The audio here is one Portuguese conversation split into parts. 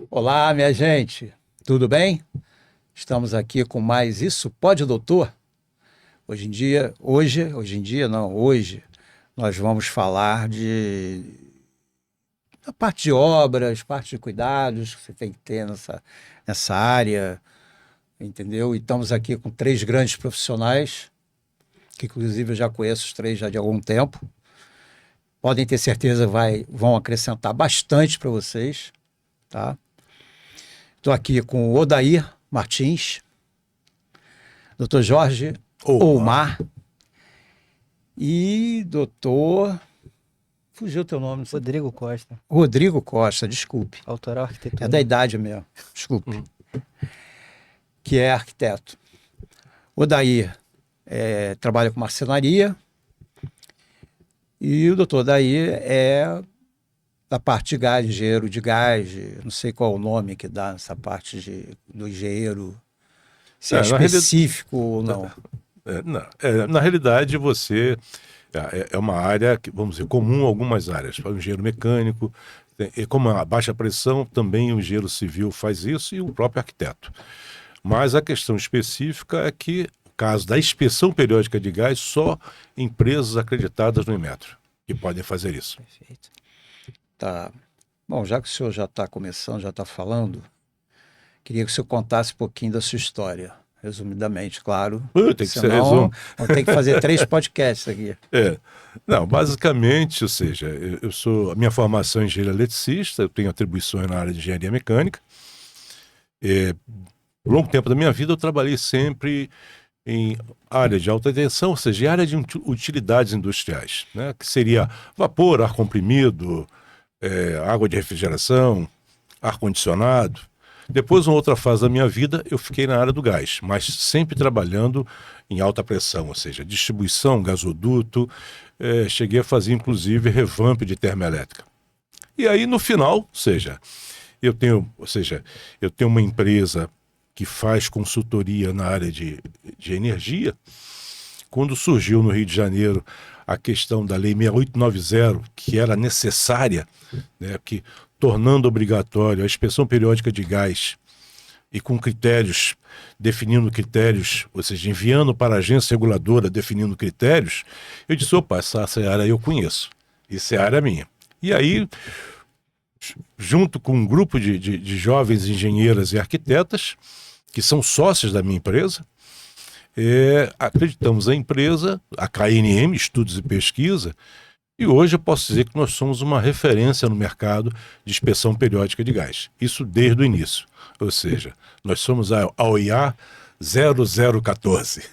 Olá, minha gente, tudo bem? Estamos aqui com mais Isso Pode, Doutor? Hoje, nós vamos falar da parte de obras, parte de cuidados que você tem que ter nessa área, entendeu? E estamos aqui com três grandes profissionais, que inclusive eu já conheço os três já de algum tempo. Podem ter certeza vão acrescentar bastante para vocês, tá? Estou aqui com o Odair Martins, Dr. Jorge Oumar e Dr. Fugiu o teu nome. Rodrigo Costa. Rodrigo Costa, desculpe. Autoral Arquitetura. É da idade mesmo, desculpe. Que é arquiteto. Odair trabalha com marcenaria e o doutor Odair é da parte de gás, engenheiro de gás, não sei qual o nome que dá nessa parte do engenheiro, se é específico ou não. Na realidade, você é uma área que, vamos dizer, comum a algumas áreas. O engenheiro mecânico, como a baixa pressão, também o engenheiro civil faz isso e o próprio arquiteto. Mas a questão específica é que, no caso da inspeção periódica de gás, só empresas acreditadas no Inmetro que podem fazer isso. Perfeito. Tá. Bom, já que o senhor já está começando, já está falando, queria que o senhor contasse um pouquinho da sua história, resumidamente, claro. Tem que ser resumo. Vamos ter que fazer 3 podcasts aqui. Não, basicamente, ou seja, a minha formação é engenheiro eletricista, eu tenho atribuições na área de engenharia mecânica. Por longo tempo da minha vida eu trabalhei sempre em área de alta tensão, ou seja, em área de utilidades industriais, né? Que seria vapor, ar comprimido, água de refrigeração, ar-condicionado. Depois, uma outra fase da minha vida, eu fiquei na área do gás, mas sempre trabalhando em alta pressão, ou seja, distribuição, gasoduto, cheguei a fazer, inclusive, revamp de termoelétrica. E aí, no final, eu tenho uma empresa que faz consultoria na área de energia. Quando surgiu no Rio de Janeiro a questão da Lei 6890, que era necessária, né, que tornando obrigatório a inspeção periódica de gás e com critérios, definindo critérios, ou seja, enviando para a agência reguladora definindo critérios, eu disse, opa, essa área eu conheço, essa é a área minha. E aí, junto com um grupo de jovens engenheiras e arquitetas, que são sócios da minha empresa, acreditamos na empresa, a KNM, Estudos e Pesquisa, e hoje eu posso dizer que nós somos uma referência no mercado de inspeção periódica de gás. Isso desde o início. Ou seja, nós somos a OIA 0014.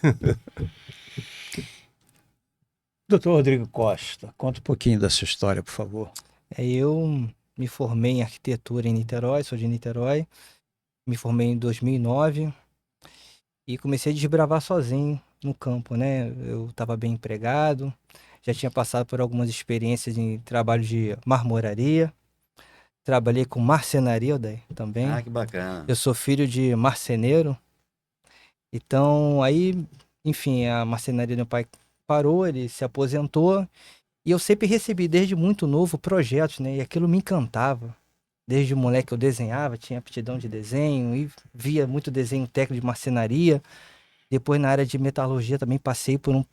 Doutor Rodrigo Costa, conta um pouquinho da sua história, por favor. Eu me formei em arquitetura em Niterói, sou de Niterói. Me formei em 2009 e comecei a desbravar sozinho no campo, né? Eu estava bem empregado, já tinha passado por algumas experiências em trabalho de marmoraria, trabalhei com marcenaria também. Ah, que bacana. Eu sou filho de marceneiro, então aí, enfim, a marcenaria do meu pai parou, ele se aposentou e eu sempre recebi desde muito novo projetos, né? E aquilo me encantava. Desde moleque eu desenhava, tinha aptidão de desenho e via muito desenho técnico de marcenaria. Depois na área de metalurgia também passei por um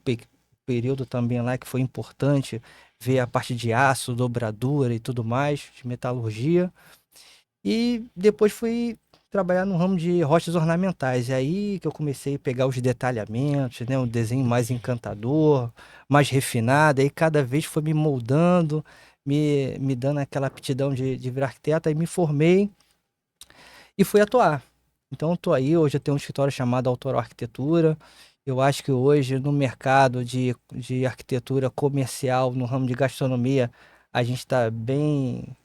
período também lá que foi importante, ver a parte de aço, dobradura e tudo mais, de metalurgia. E depois fui trabalhar no ramo de rochas ornamentais. E aí que eu comecei a pegar os detalhamentos, né? Um desenho mais encantador, mais refinado. Aí cada vez foi me moldando, me dando aquela aptidão de virar arquiteto. Aí me formei e fui atuar. Então estou aí, hoje eu tenho um escritório chamado Autoral Arquitetura. Eu acho que hoje no mercado de arquitetura comercial, no ramo de gastronomia, a gente está bem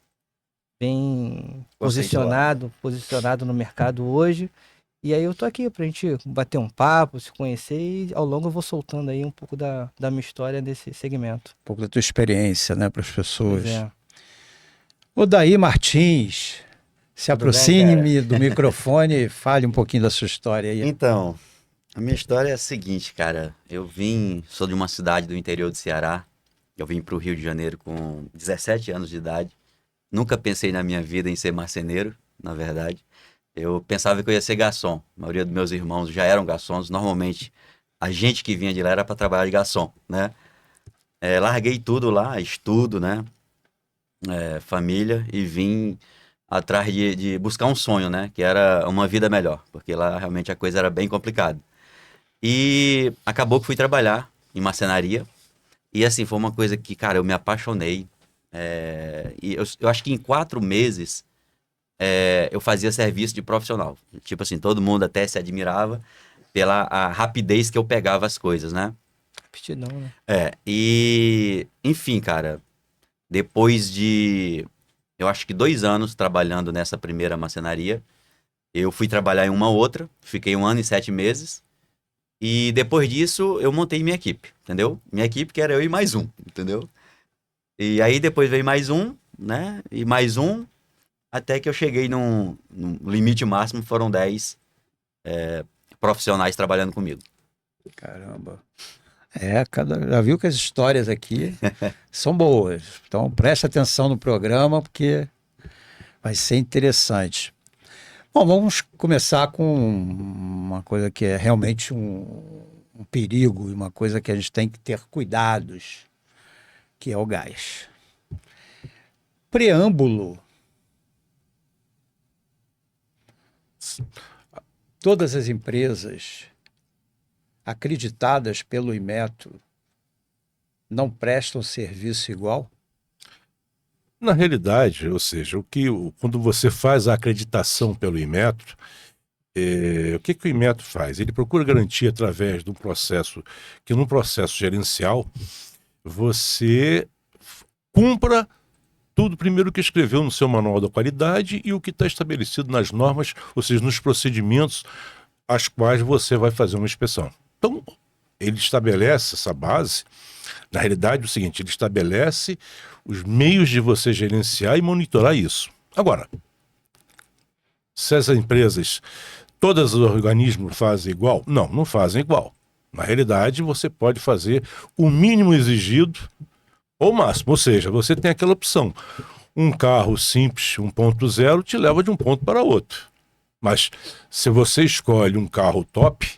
posicionado no mercado hoje. E aí eu tô aqui pra gente bater um papo, se conhecer e ao longo eu vou soltando aí um pouco da minha história desse segmento. Um pouco da tua experiência, né, para as pessoas. Pois é. Odair Martins, se Tudo bem, aproxime do microfone e fale um pouquinho da sua história aí. Então, a minha história é a seguinte, cara. Sou de uma cidade do interior do Ceará. Eu vim pro Rio de Janeiro com 17 anos de idade. Nunca pensei na minha vida em ser marceneiro. na verdade. Eu pensava que eu ia ser garçom. A maioria dos meus irmãos já eram garçons. Normalmente, a gente que vinha de lá era para trabalhar de garçom, né? Larguei tudo lá, estudo, né? Família, e vim atrás de buscar um sonho, né? Que era uma vida melhor, porque lá realmente a coisa era bem complicada. E acabou que fui trabalhar em marcenaria. E assim, foi uma coisa que, cara, eu me apaixonei. E eu acho que em 4 meses eu fazia serviço de profissional. Tipo assim, todo mundo até se admirava pela a rapidez que eu pegava as coisas, né? Aptidão, né? E enfim, cara, depois de, eu acho que 2 anos trabalhando nessa primeira marcenaria, eu fui trabalhar em uma outra, fiquei 1 ano e 7 meses. E depois disso, eu montei minha equipe, entendeu? Minha equipe que era eu e mais um, entendeu? E aí depois veio mais um, né? E mais um, até que eu cheguei num limite máximo, foram 10 profissionais trabalhando comigo. Caramba. Já viu que as histórias aqui são boas. Então preste atenção no programa, porque vai ser interessante. Bom, vamos começar com uma coisa que é realmente um perigo e uma coisa que a gente tem que ter cuidados, que é o gás. Preâmbulo. Todas as empresas acreditadas pelo Inmetro não prestam serviço igual? Na realidade, ou seja, quando você faz a acreditação pelo Inmetro, o que o Inmetro faz? Ele procura garantir através de um processo, que num processo gerencial, você cumpra tudo primeiro que escreveu no seu manual da qualidade e o que está estabelecido nas normas, ou seja, nos procedimentos às quais você vai fazer uma inspeção. Então, ele estabelece essa base. Na realidade, é o seguinte, ele estabelece os meios de você gerenciar e monitorar isso. Agora, se as empresas, todos os organismos fazem igual? Não, não fazem igual. Na realidade, você pode fazer o mínimo exigido ou o máximo. Ou seja, você tem aquela opção. Um carro simples 1.0 te leva de um ponto para outro. Mas se você escolhe um carro top,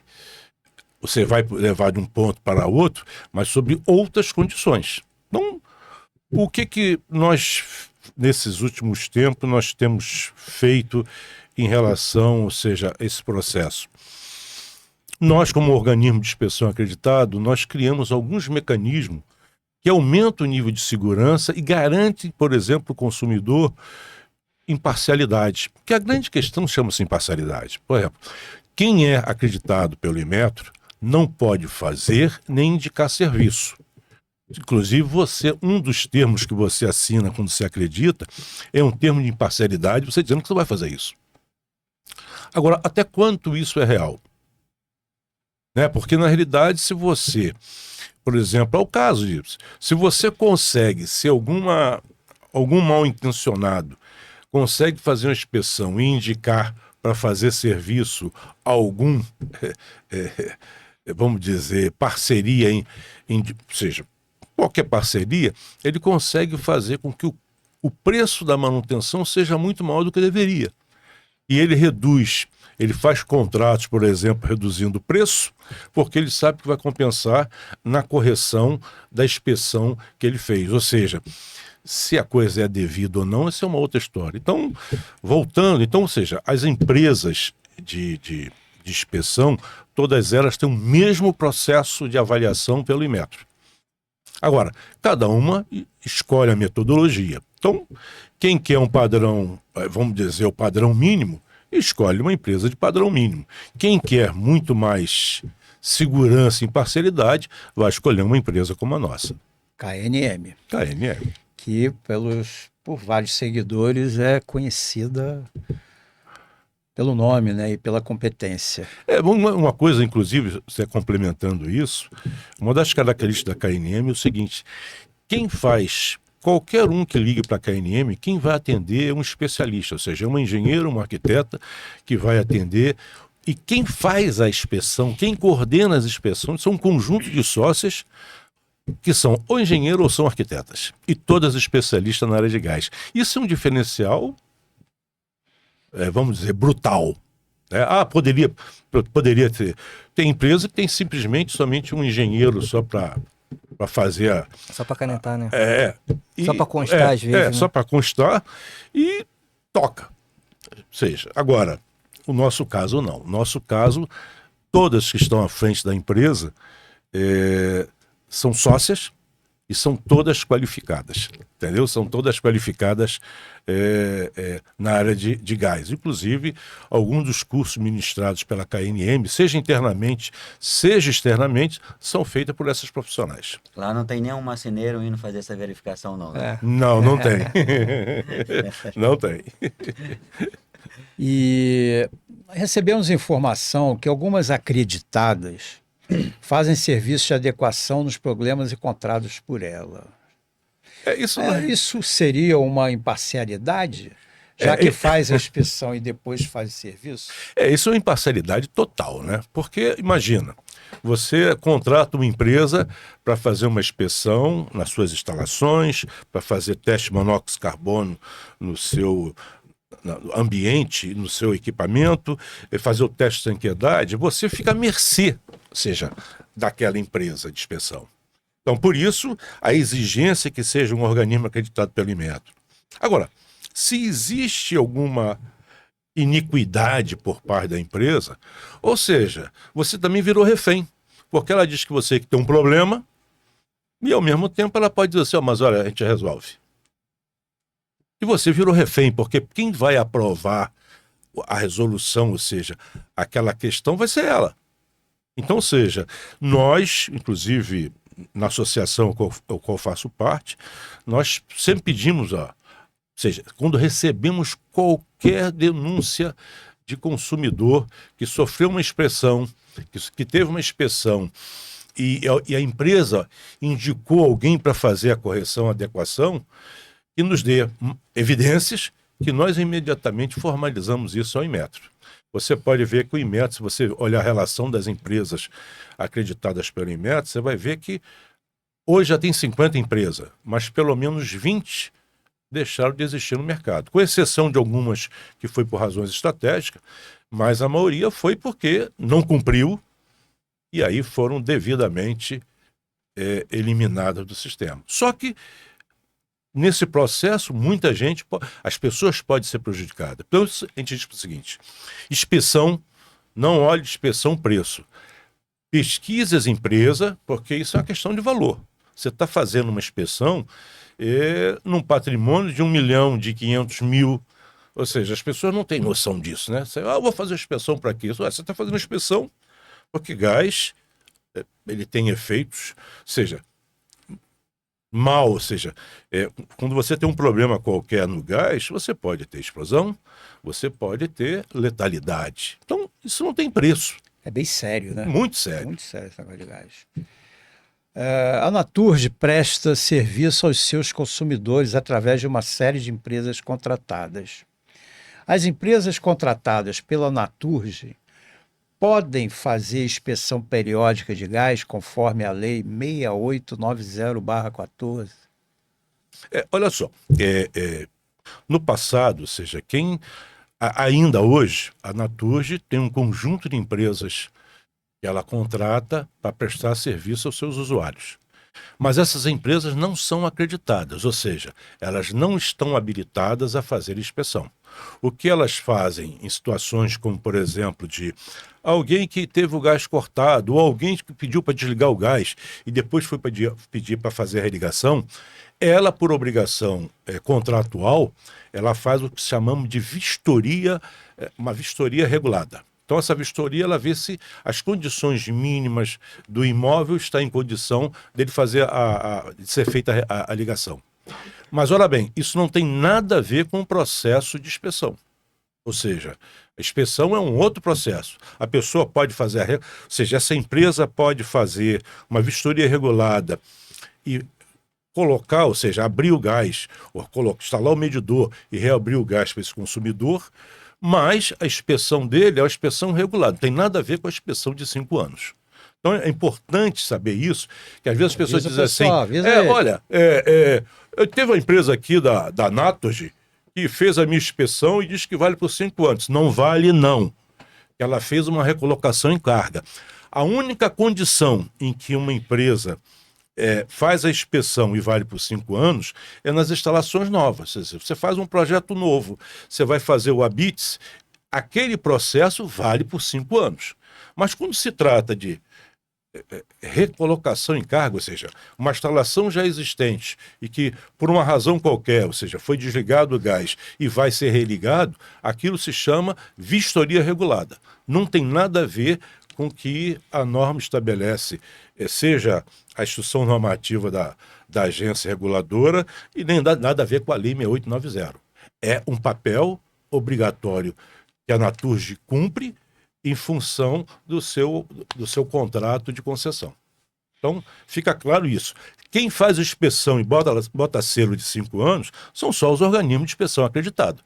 você vai levar de um ponto para outro, mas sob outras condições. Então, o que nós, nesses últimos tempos, nós temos feito em relação, ou seja, a esse processo? Nós, como organismo de inspeção acreditado, nós criamos alguns mecanismos que aumentam o nível de segurança e garantem, por exemplo, o consumidor imparcialidade. Porque a grande questão chama-se imparcialidade. Por exemplo, quem é acreditado pelo Inmetro não pode fazer nem indicar serviço. Inclusive, um dos termos que você assina quando você acredita é um termo de imparcialidade, você dizendo que você vai fazer isso. Agora, até quanto isso é real? Né? Porque, na realidade, se você, por exemplo, é o caso disso, se você consegue, se algum mal intencionado consegue fazer uma inspeção e indicar para fazer serviço algum, vamos dizer, parceria, ou seja, qualquer parceria, ele consegue fazer com que o preço da manutenção seja muito maior do que deveria. E ele faz contratos, por exemplo, reduzindo o preço, porque ele sabe que vai compensar na correção da inspeção que ele fez. Ou seja, se a coisa é devida ou não, essa é uma outra história. Então, voltando, ou seja, as empresas de inspeção, todas elas têm o mesmo processo de avaliação pelo Inmetro. Agora, cada uma escolhe a metodologia. Então, quem quer um padrão, vamos dizer, o padrão mínimo, escolhe uma empresa de padrão mínimo. Quem quer muito mais segurança e imparcialidade, vai escolher uma empresa como a nossa. KNM. KNM. Que por vários seguidores é conhecida pelo nome, né, e pela competência. Uma coisa, inclusive, você complementando isso, uma das características da KNM é o seguinte: qualquer um que ligue para a KNM, quem vai atender é um especialista, ou seja, é um engenheiro, um arquiteta que vai atender. E quem faz a inspeção, quem coordena as inspeções, são um conjunto de sócios que são ou engenheiros ou são arquitetas. E todas especialistas na área de gás. Isso é um diferencial vamos dizer, brutal. Né? Poderia ter. Tem empresa que tem simplesmente somente um engenheiro só para fazer a. Só para canetar, né? E, só para constar, às vezes. Né? Só para constar e toca. Ou seja, agora, o nosso caso não. O nosso caso, todas que estão à frente da empresa são sócias e são todas qualificadas, entendeu? São todas qualificadas na área de gás. Inclusive, alguns dos cursos ministrados pela KNM, seja internamente, seja externamente, são feitos por essas profissionais. Lá não tem nenhum marceneiro indo fazer essa verificação, não. Né? Não tem. Não tem. E recebemos informação que algumas acreditadas fazem serviço de adequação nos problemas encontrados por ela. Isso seria uma imparcialidade? Já que faz a inspeção e depois faz o serviço? Isso é uma imparcialidade total, né? Porque, imagina, você contrata uma empresa para fazer uma inspeção nas suas instalações, para fazer teste de monóxido de carbono no seu ambiente, no seu equipamento, fazer o teste de sanidade, você fica à mercê, ou seja, daquela empresa de inspeção. Então, por isso, a exigência é que seja um organismo acreditado pelo Inmetro. Agora, se existe alguma iniquidade por parte da empresa, ou seja, você também virou refém, porque ela diz que você tem um problema e, ao mesmo tempo, ela pode dizer assim, mas olha, a gente resolve. E você virou refém, porque quem vai aprovar a resolução, ou seja, aquela questão, vai ser ela. Então, ou seja, nós, inclusive, na associação ao qual faço parte, nós sempre pedimos, ou seja, quando recebemos qualquer denúncia de consumidor que sofreu uma inspeção, que teve uma inspeção, e a empresa indicou alguém para fazer a correção, a adequação, que nos dê evidências que nós imediatamente formalizamos isso ao Inmetro. Você pode ver que o Inmetro, se você olhar a relação das empresas acreditadas pelo Inmetro, você vai ver que hoje já tem 50 empresas, mas pelo menos 20 deixaram de existir no mercado, com exceção de algumas que foi por razões estratégicas, mas a maioria foi porque não cumpriu e aí foram devidamente eliminadas do sistema. Só que nesse processo, muita gente, as pessoas podem ser prejudicadas. Então, a gente diz o seguinte, inspeção, não olhe inspeção preço. Pesquise as empresas, porque isso é uma questão de valor. Você está fazendo uma inspeção num patrimônio de 1 milhão, de 500 mil, ou seja, as pessoas não têm noção disso, né? Você, eu vou fazer inspeção para quê? Você está fazendo inspeção porque gás, ele tem efeitos, ou seja, mal, ou seja, quando você tem um problema qualquer no gás, você pode ter explosão, você pode ter letalidade. Então, isso não tem preço. É bem sério, né? Muito sério. Muito sério esse negócio de gás. A Naturgy presta serviço aos seus consumidores através de uma série de empresas contratadas. As empresas contratadas pela Naturgy podem fazer inspeção periódica de gás conforme a Lei 6890/14? Olha só, no passado, ou seja, ainda hoje, a Naturgy tem um conjunto de empresas que ela contrata para prestar serviço aos seus usuários. Mas essas empresas não são acreditadas, ou seja, elas não estão habilitadas a fazer inspeção. O que elas fazem em situações como, por exemplo, de alguém que teve o gás cortado ou alguém que pediu para desligar o gás e depois foi pedir para fazer a religação, ela, por obrigação contratual, ela faz o que chamamos de vistoria, uma vistoria regulada. Então, essa vistoria, ela vê se as condições mínimas do imóvel estão em condição dele fazer de ser feita a ligação. Mas, olha bem, isso não tem nada a ver com o processo de inspeção. Ou seja, a inspeção é um outro processo. A pessoa pode fazer, ou seja, essa empresa pode fazer uma vistoria regulada e colocar, ou seja, abrir o gás, ou instalar o medidor e reabrir o gás para esse consumidor, mas a inspeção dele é uma inspeção regulada, não tem nada a ver com a inspeção de 5 anos. Então é importante saber isso, que às vezes as pessoas dizem assim, olha, teve uma empresa aqui da Naturgy e fez a minha inspeção e diz que vale por 5 anos. Não vale, não. Ela fez uma recolocação em carga. A única condição em que uma empresa faz a inspeção e vale por 5 anos é nas instalações novas. Você faz um projeto novo, você vai fazer o ABITS, aquele processo vale por 5 anos. Mas quando se trata de recolocação em carga, ou seja, uma instalação já existente e que, por uma razão qualquer, ou seja, foi desligado o gás e vai ser religado, aquilo se chama vistoria regulada. Não tem nada a ver com o que a norma estabelece, seja a instrução normativa da agência reguladora e nem nada a ver com a Lei 6890. É um papel obrigatório que a Naturgy cumpre em função do seu contrato de concessão. Então, fica claro isso. Quem faz a inspeção e bota selo de 5 anos são só os organismos de inspeção acreditados.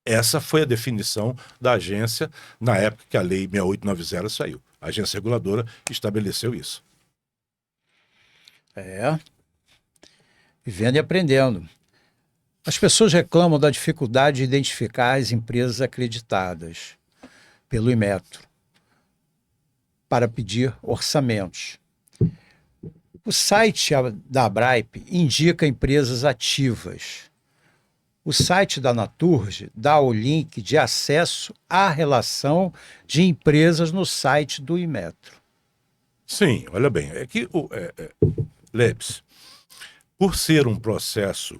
Essa foi a definição da agência na época que a Lei 6890 saiu. A agência reguladora estabeleceu isso. Vivendo e aprendendo. As pessoas reclamam da dificuldade de identificar as empresas acreditadas pelo Inmetro para pedir orçamentos. O site da Abraipe indica empresas ativas. O site da Naturgy dá o link de acesso à relação de empresas no site do Inmetro. Sim, olha bem, é que Lebs, por ser um processo,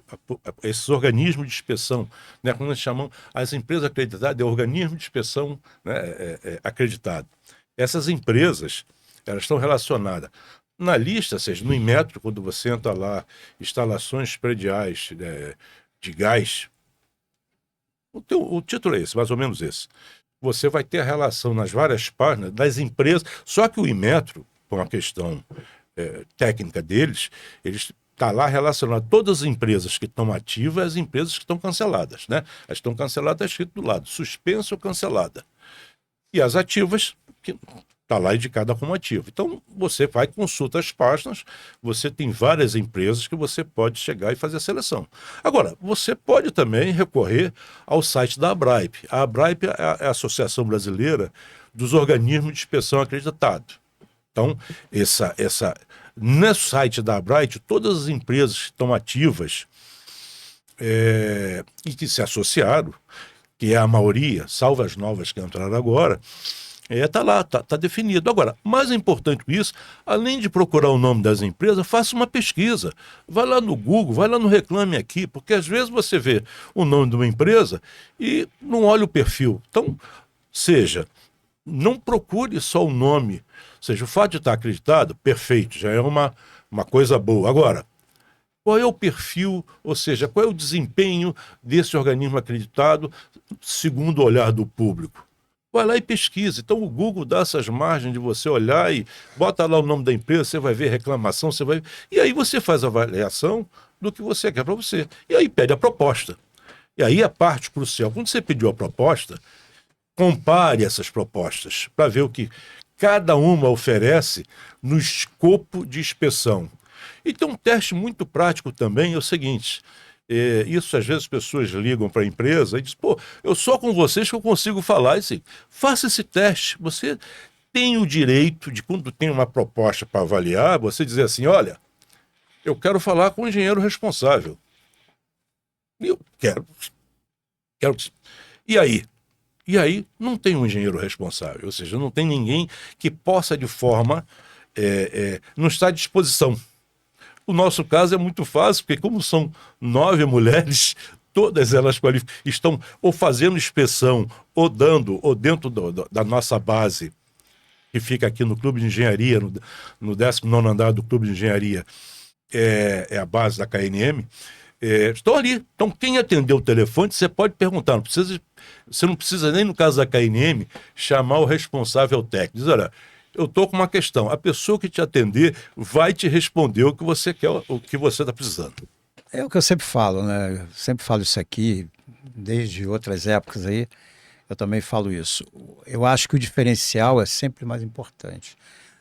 esses organismos de inspeção, né, como nós chamamos, as empresas acreditadas, é organismo de inspeção, né, acreditado. Essas empresas, elas estão relacionadas na lista, ou seja, no Inmetro, quando você entra lá, instalações prediais de gás, o título é esse, mais ou menos esse. Você vai ter a relação nas várias páginas das empresas, só que o Inmetro, por uma questão técnica deles, eles está lá relacionado todas as empresas que estão ativas e as empresas que estão canceladas, né? As que estão canceladas está escrito do lado, suspensa ou cancelada. E as ativas, que está lá indicada como ativa. Então, você vai, consulta as páginas, você tem várias empresas que você pode chegar e fazer a seleção. Agora, você pode também recorrer ao site da Abraipe. A Abraipe é a Associação Brasileira dos Organismos de Inspeção Acreditados. Então, no site da Abraipe, todas as empresas que estão ativas e que se associaram, que é a maioria, salvo as novas que entraram agora, está lá, está definido. Agora, mais importante que isso, além de procurar o nome das empresas, faça uma pesquisa. Vai lá no Google, vai lá no Reclame Aqui, porque às vezes você vê o nome de uma empresa e não olha o perfil. Então, não procure só o nome. Ou seja, o fato de estar acreditado, perfeito, já é uma coisa boa. Agora, qual é o perfil, ou seja, qual é o desempenho desse organismo acreditado segundo o olhar do público? Vai lá e pesquisa. Então o Google dá essas margens de você olhar e bota lá o nome da empresa, você vai ver reclamação, e aí você faz a avaliação do que você quer para você. E aí pede a proposta. E aí a parte crucial, quando você pediu a proposta, compare essas propostas para ver o que cada uma oferece no escopo de inspeção. E tem um teste muito prático também, é o seguinte, isso às vezes as pessoas ligam para a empresa e dizem, eu só com vocês que eu consigo falar. E assim, faça esse teste, você tem o direito de, quando tem uma proposta para avaliar, você dizer assim, olha, eu quero falar com o engenheiro responsável. Eu quero. E aí? E aí não tem um engenheiro responsável, ou seja, não tem ninguém que possa de forma, não está à disposição. O nosso caso é muito fácil, porque como são 9 mulheres, todas elas estão ou fazendo inspeção, ou dentro da nossa base, que fica aqui no Clube de Engenharia, no 19º andar do Clube de Engenharia, é a base da KNM, estão ali. Então, quem atendeu o telefone, você pode perguntar, você não precisa nem, no caso da KNM, chamar o responsável técnico. Diz, olha, eu estou com uma questão. A pessoa que te atender vai te responder o que você quer, o que você está precisando. É o que eu sempre falo, né? Eu sempre falo isso aqui, desde outras épocas aí, eu também falo isso. Eu acho que o diferencial é sempre mais importante.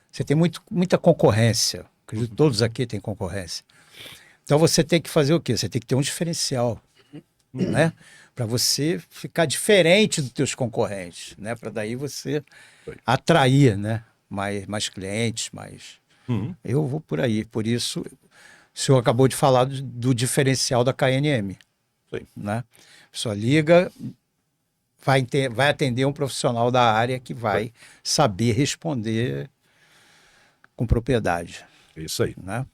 Você tem muita concorrência, acredito que todos aqui têm concorrência. Então você tem que fazer o quê? Você tem que ter um diferencial. né? Para você ficar diferente dos teus concorrentes, né? Para daí você atrair, né? Mais clientes, mais... Uhum. Eu vou por aí. Por isso, o senhor acabou de falar do diferencial da KNM, Sim. né? A pessoa liga, vai atender um profissional da área que vai saber responder com propriedade, É isso aí. né?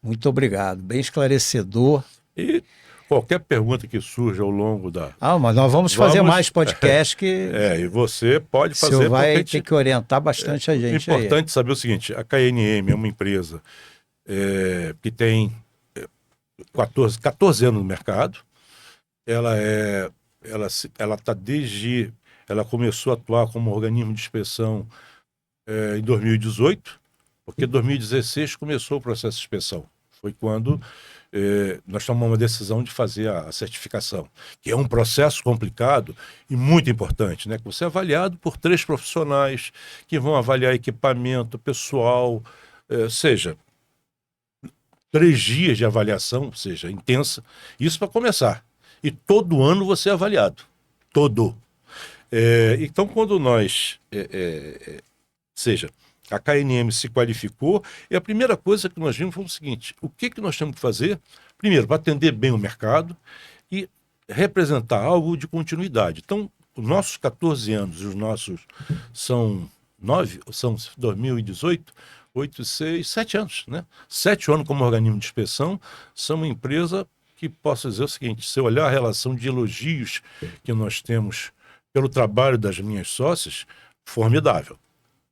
Muito obrigado, bem esclarecedor. E qualquer pergunta que surja ao longo da... Mas nós vamos fazer mais podcast que e você pode o senhor fazer... vai porque ter que orientar bastante a é gente aí. importante saber o seguinte, a KNM é uma empresa que tem 14 anos no mercado. Ela começou a atuar como organismo de inspeção em 2018, porque em 2016 começou o processo de inspeção. Foi quando nós tomamos uma decisão de fazer a certificação, que é um processo complicado e muito importante, né? Que você é avaliado por 3 profissionais que vão avaliar equipamento, pessoal, seja 3 dias de avaliação, ou seja, intensa, isso para começar. E todo ano você é avaliado, todo. Então, quando a KNM se qualificou, e a primeira coisa que nós vimos foi o seguinte: o que nós temos que fazer? Primeiro, para atender bem o mercado e representar algo de continuidade. Então, os nossos 14 anos, os nossos são 9, são 2018, 8, 6, 7 anos, né? 7 anos como organismo de inspeção, são uma empresa que posso dizer o seguinte: se eu olhar a relação de elogios que nós temos pelo trabalho das minhas sócias, formidável.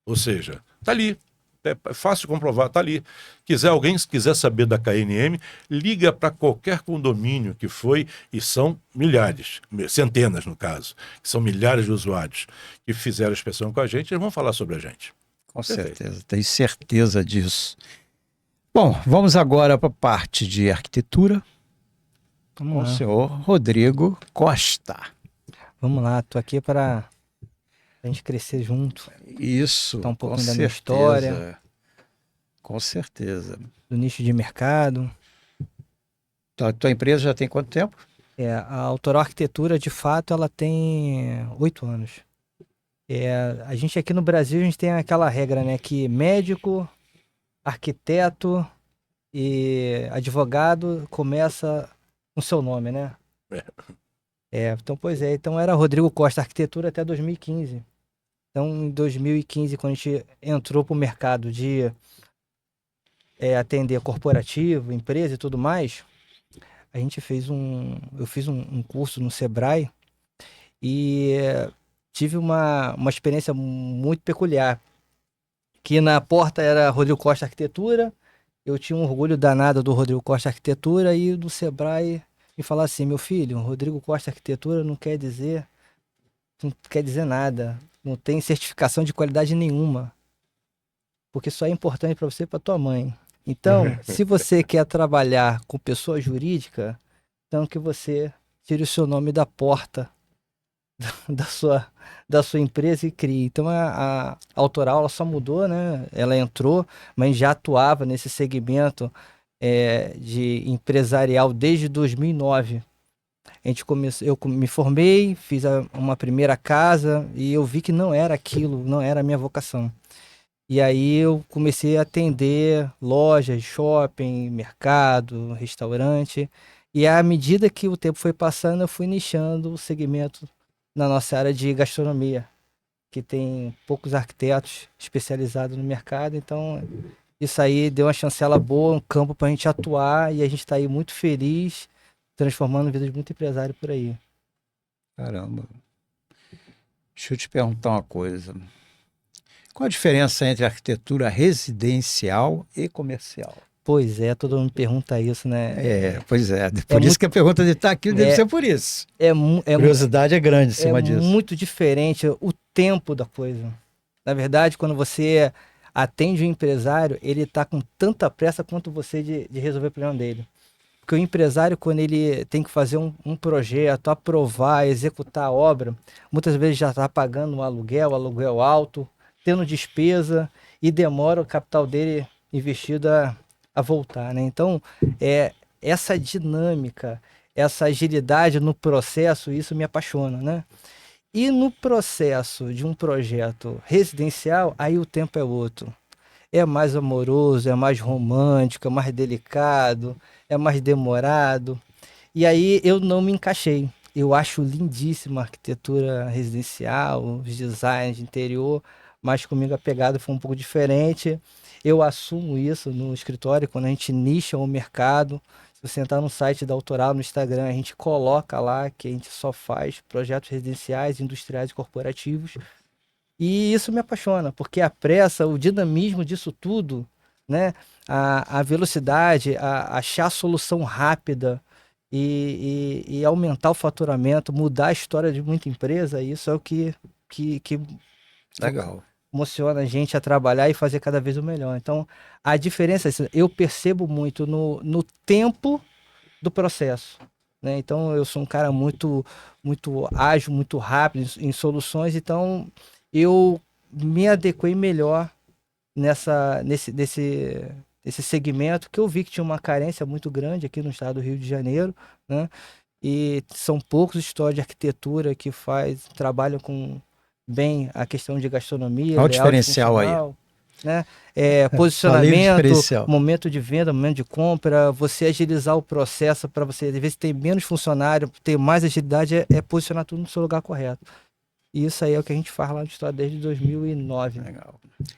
Ou seja, está ali, é fácil comprovar, está ali. Se quiser saber da KNM, liga para qualquer condomínio que foi, e são milhares, centenas no caso, que são milhares de usuários que fizeram a inspeção com a gente, eles vão falar sobre a gente. Com certeza, tenho certeza disso. Bom, vamos agora para a parte de arquitetura com o senhor Rodrigo Costa. Vamos lá, tô aqui para a gente crescer junto. Isso, Tá um pouquinho com da minha certeza. história. Com certeza. Do nicho de mercado. Tua empresa já tem quanto tempo? A Autoral Arquitetura, de fato, ela tem 8 anos. A gente aqui no Brasil, a gente tem aquela regra, né? Que médico, arquiteto e advogado começa com seu nome, né? Então, pois é. Então, era Rodrigo Costa Arquitetura até 2015. Então, em 2015, quando a gente entrou para o mercado de atender corporativo, empresa e tudo mais, a gente eu fiz um curso no Sebrae e tive uma experiência muito peculiar, que na porta era Rodrigo Costa Arquitetura, eu tinha um orgulho danado do Rodrigo Costa Arquitetura, e do Sebrae me falar assim: meu filho, Rodrigo Costa Arquitetura não quer dizer nada, não tem certificação de qualidade nenhuma, porque só é importante para você e para tua mãe. Então, se você quer trabalhar com pessoa jurídica, então que você tire o seu nome da porta da sua empresa e crie. Então, a Autoral, ela só mudou, né? Ela entrou, mas já atuava nesse segmento de empresarial desde 2009. Eu me formei, fiz uma primeira casa e eu vi que não era aquilo, não era a minha vocação. E aí eu comecei a atender lojas, shopping, mercado, restaurante. E à medida que o tempo foi passando, eu fui nichando o segmento na nossa área de gastronomia, que tem poucos arquitetos especializados no mercado. Então, isso aí deu uma chancela boa, um campo para a gente atuar, e a gente está aí muito feliz, transformando a vida de muito empresário por aí. Caramba. Deixa eu te perguntar uma coisa. Qual a diferença entre arquitetura residencial e comercial? Pois é, todo mundo pergunta isso, né? Pois é. Por isso que a pergunta de estar aqui deve ser por isso. Curiosidade é grande em cima disso. É muito diferente o tempo da coisa. Na verdade, quando você atende um empresário, ele está com tanta pressa quanto você de resolver o problema dele. Porque o empresário, quando ele tem que fazer um projeto, aprovar, executar a obra, muitas vezes já está pagando um aluguel alto, tendo despesa, e demora o capital dele investido a voltar, né? Então, essa dinâmica, essa agilidade no processo, isso me apaixona, né? E no processo de um projeto residencial, aí o tempo é outro. É mais amoroso, é mais romântico, é mais delicado, é mais demorado. E aí eu não me encaixei. Eu acho lindíssima a arquitetura residencial, os designs de interior, mas comigo a pegada foi um pouco diferente. Eu assumo isso no escritório, quando a gente nicha o mercado. Se você entrar no site da Autoral, no Instagram, a gente coloca lá que a gente só faz projetos residenciais, industriais e corporativos. E isso me apaixona, porque a pressa, o dinamismo disso tudo, né? A velocidade, achar a solução rápida e aumentar o faturamento, mudar a história de muita empresa, isso é o que Legal. emociona a gente a trabalhar e fazer cada vez o melhor. Então, a diferença é assim, eu percebo muito no tempo do processo, né? Então, eu sou um cara muito ágil, muito rápido em soluções, então eu me adequei melhor nesse segmento que eu vi que tinha uma carência muito grande aqui no estado do Rio de Janeiro, né? E são poucos escritórios de arquitetura que trabalham com bem a questão de gastronomia, Olha o layout diferencial aí. funcional, né? Falei o Posicionamento, diferencial. momento de venda, momento de compra, você agilizar o processo para você, às vezes, ter menos funcionário, ter mais agilidade, é posicionar tudo no seu lugar correto. E isso aí é o que a gente faz lá no história desde 2009. Legal.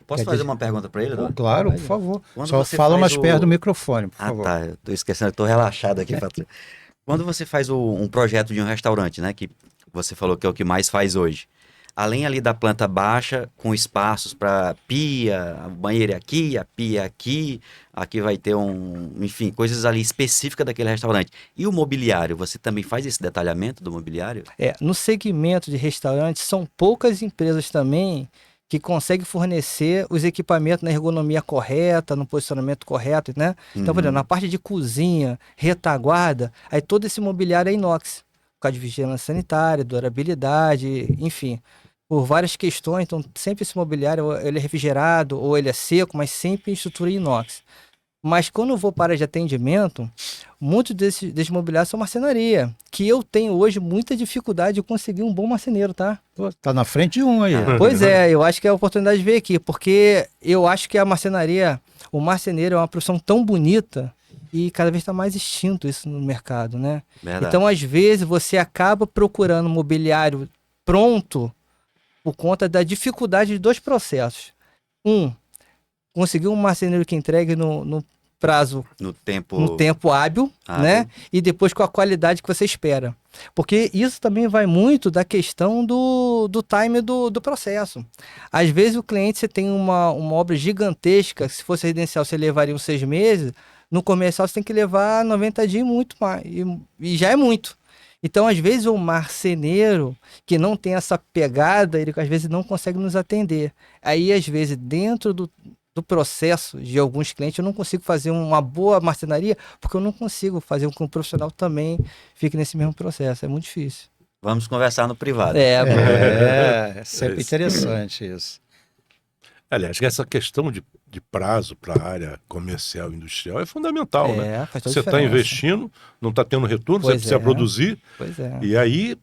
Posso Quer fazer dizer- uma pergunta para ele, Pô, Eduardo? claro, por Pode. favor. Quando Só você fala faz mais o- perto do microfone, por Ah, favor. tá. Eu tô esquecendo, eu tô relaxado aqui. Quando você faz um projeto de um restaurante, né? Que você falou que é o que mais faz hoje. Além ali da planta baixa, com espaços para pia, a banheira aqui, a pia aqui vai ter enfim, coisas ali específicas daquele restaurante. E o mobiliário, você também faz esse detalhamento do mobiliário? No segmento de restaurantes, são poucas empresas também que conseguem fornecer os equipamentos na ergonomia correta, no posicionamento correto, né? Então, por exemplo, na parte de cozinha, retaguarda, aí todo esse mobiliário é inox, por causa de vigilância sanitária, durabilidade, enfim, por várias questões. Então, sempre esse mobiliário, ele é refrigerado ou ele é seco, mas sempre em estrutura inox. Mas quando eu vou para a área de atendimento, muitos desses mobiliários são marcenaria, que eu tenho hoje muita dificuldade de conseguir um bom marceneiro, tá? Pô, tá na frente de um aí. Pois é, eu acho que é a oportunidade de ver aqui, porque eu acho que a marcenaria, o marceneiro é uma profissão tão bonita e cada vez está mais extinto isso no mercado, né? Verdade. Então, às vezes, você acaba procurando mobiliário pronto por conta da dificuldade de dois processos. Conseguir um marceneiro que entregue no prazo, No tempo. no tempo hábil, né? E depois com a qualidade que você espera. Porque isso também vai muito da questão do time do processo. Às vezes o cliente, você tem uma obra gigantesca, se fosse residencial você levaria uns 6 meses, no comercial você tem que levar 90 dias e muito mais. E já é muito. Então, às vezes, o marceneiro que não tem essa pegada, ele às vezes não consegue nos atender. Aí, às vezes, dentro do processo de alguns clientes, eu não consigo fazer uma boa marcenaria, porque eu não consigo fazer com que um profissional também fique nesse mesmo processo. É muito difícil. Vamos conversar no privado. É sempre interessante isso. Aliás, essa questão de prazo para a área comercial e industrial é fundamental, né? Faz toda Você a está diferença. investindo, não está tendo retorno, você Pois precisa é. produzir. Pois é. E aí,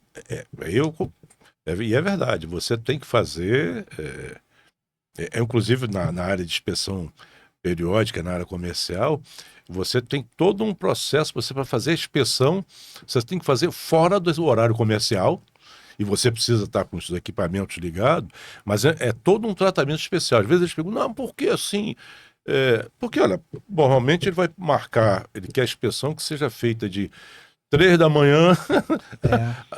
e é verdade, você tem que fazer, inclusive na área de inspeção periódica, na área comercial, você tem todo um processo, para fazer a inspeção, você tem que fazer fora do horário comercial, e você precisa estar com os equipamentos ligados, mas é todo um tratamento especial. Às vezes eles perguntam, não, por que assim? Porque, olha, normalmente ele vai marcar, ele quer a inspeção que seja feita de 3 da manhã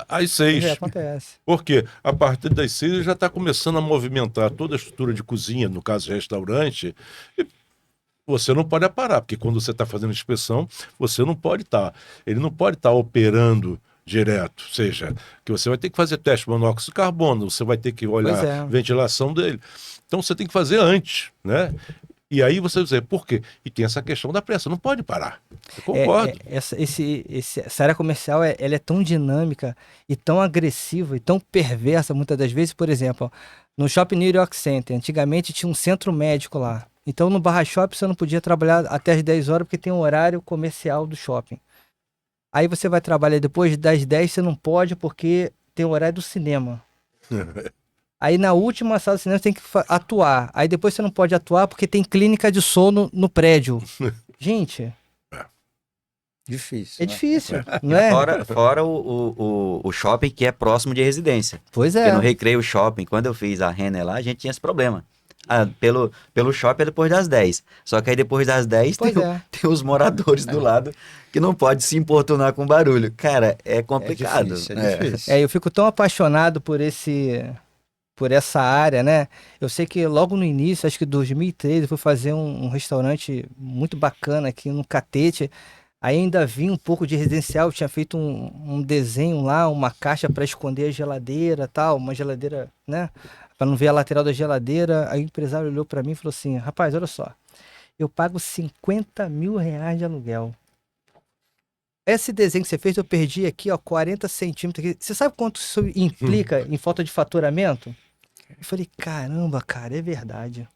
às 6. Acontece. Porque a partir das 6 ele já está começando a movimentar toda a estrutura de cozinha, no caso restaurante, e você não pode parar, porque quando você está fazendo inspeção, você não pode estar. Ele não pode estar operando direto, ou seja, que você vai ter que fazer teste de monóxido de carbono, você vai ter que olhar a ventilação dele. Então você tem que fazer antes, né? E aí você dizer, por quê? E tem essa questão da pressa, não pode parar. Eu concordo. Essa área comercial, ela é tão dinâmica e tão agressiva e tão perversa muitas das vezes. Por exemplo, no Shopping New York Center, antigamente tinha um centro médico lá. Então no Barra Shopping você não podia trabalhar até as 10 horas porque tem um horário comercial do shopping. Aí você vai trabalhar depois das 10, você não pode porque tem o horário do cinema. Aí na última sala do cinema você tem que atuar. Aí depois você não pode atuar porque tem clínica de sono no prédio. Gente, Difícil. é né? difícil, não é? Fora o shopping que é próximo de residência. Pois Porque é. no Recreio Shopping, quando eu fiz a Renner lá, a gente tinha esse problema. Pelo shopping é depois das 10. Só que aí depois das 10 Pois é. tem os moradores do lado que não pode se importunar com barulho. Cara, é complicado. É difícil. Eu fico tão apaixonado por essa área, né? Eu sei que logo no início, acho que em 2013, eu fui fazer um restaurante muito bacana aqui no Catete. Aí ainda vi um pouco de residencial, eu tinha feito um desenho lá, uma caixa para esconder a geladeira, tal, uma geladeira, né? Para não ver a lateral da geladeira. Aí o empresário olhou para mim e falou assim: rapaz, olha só, eu pago 50 mil reais de aluguel. Esse desenho que você fez, eu perdi aqui, ó, 40 centímetros. Aqui. Você sabe quanto isso implica em falta de faturamento? Eu falei, caramba, cara, é verdade.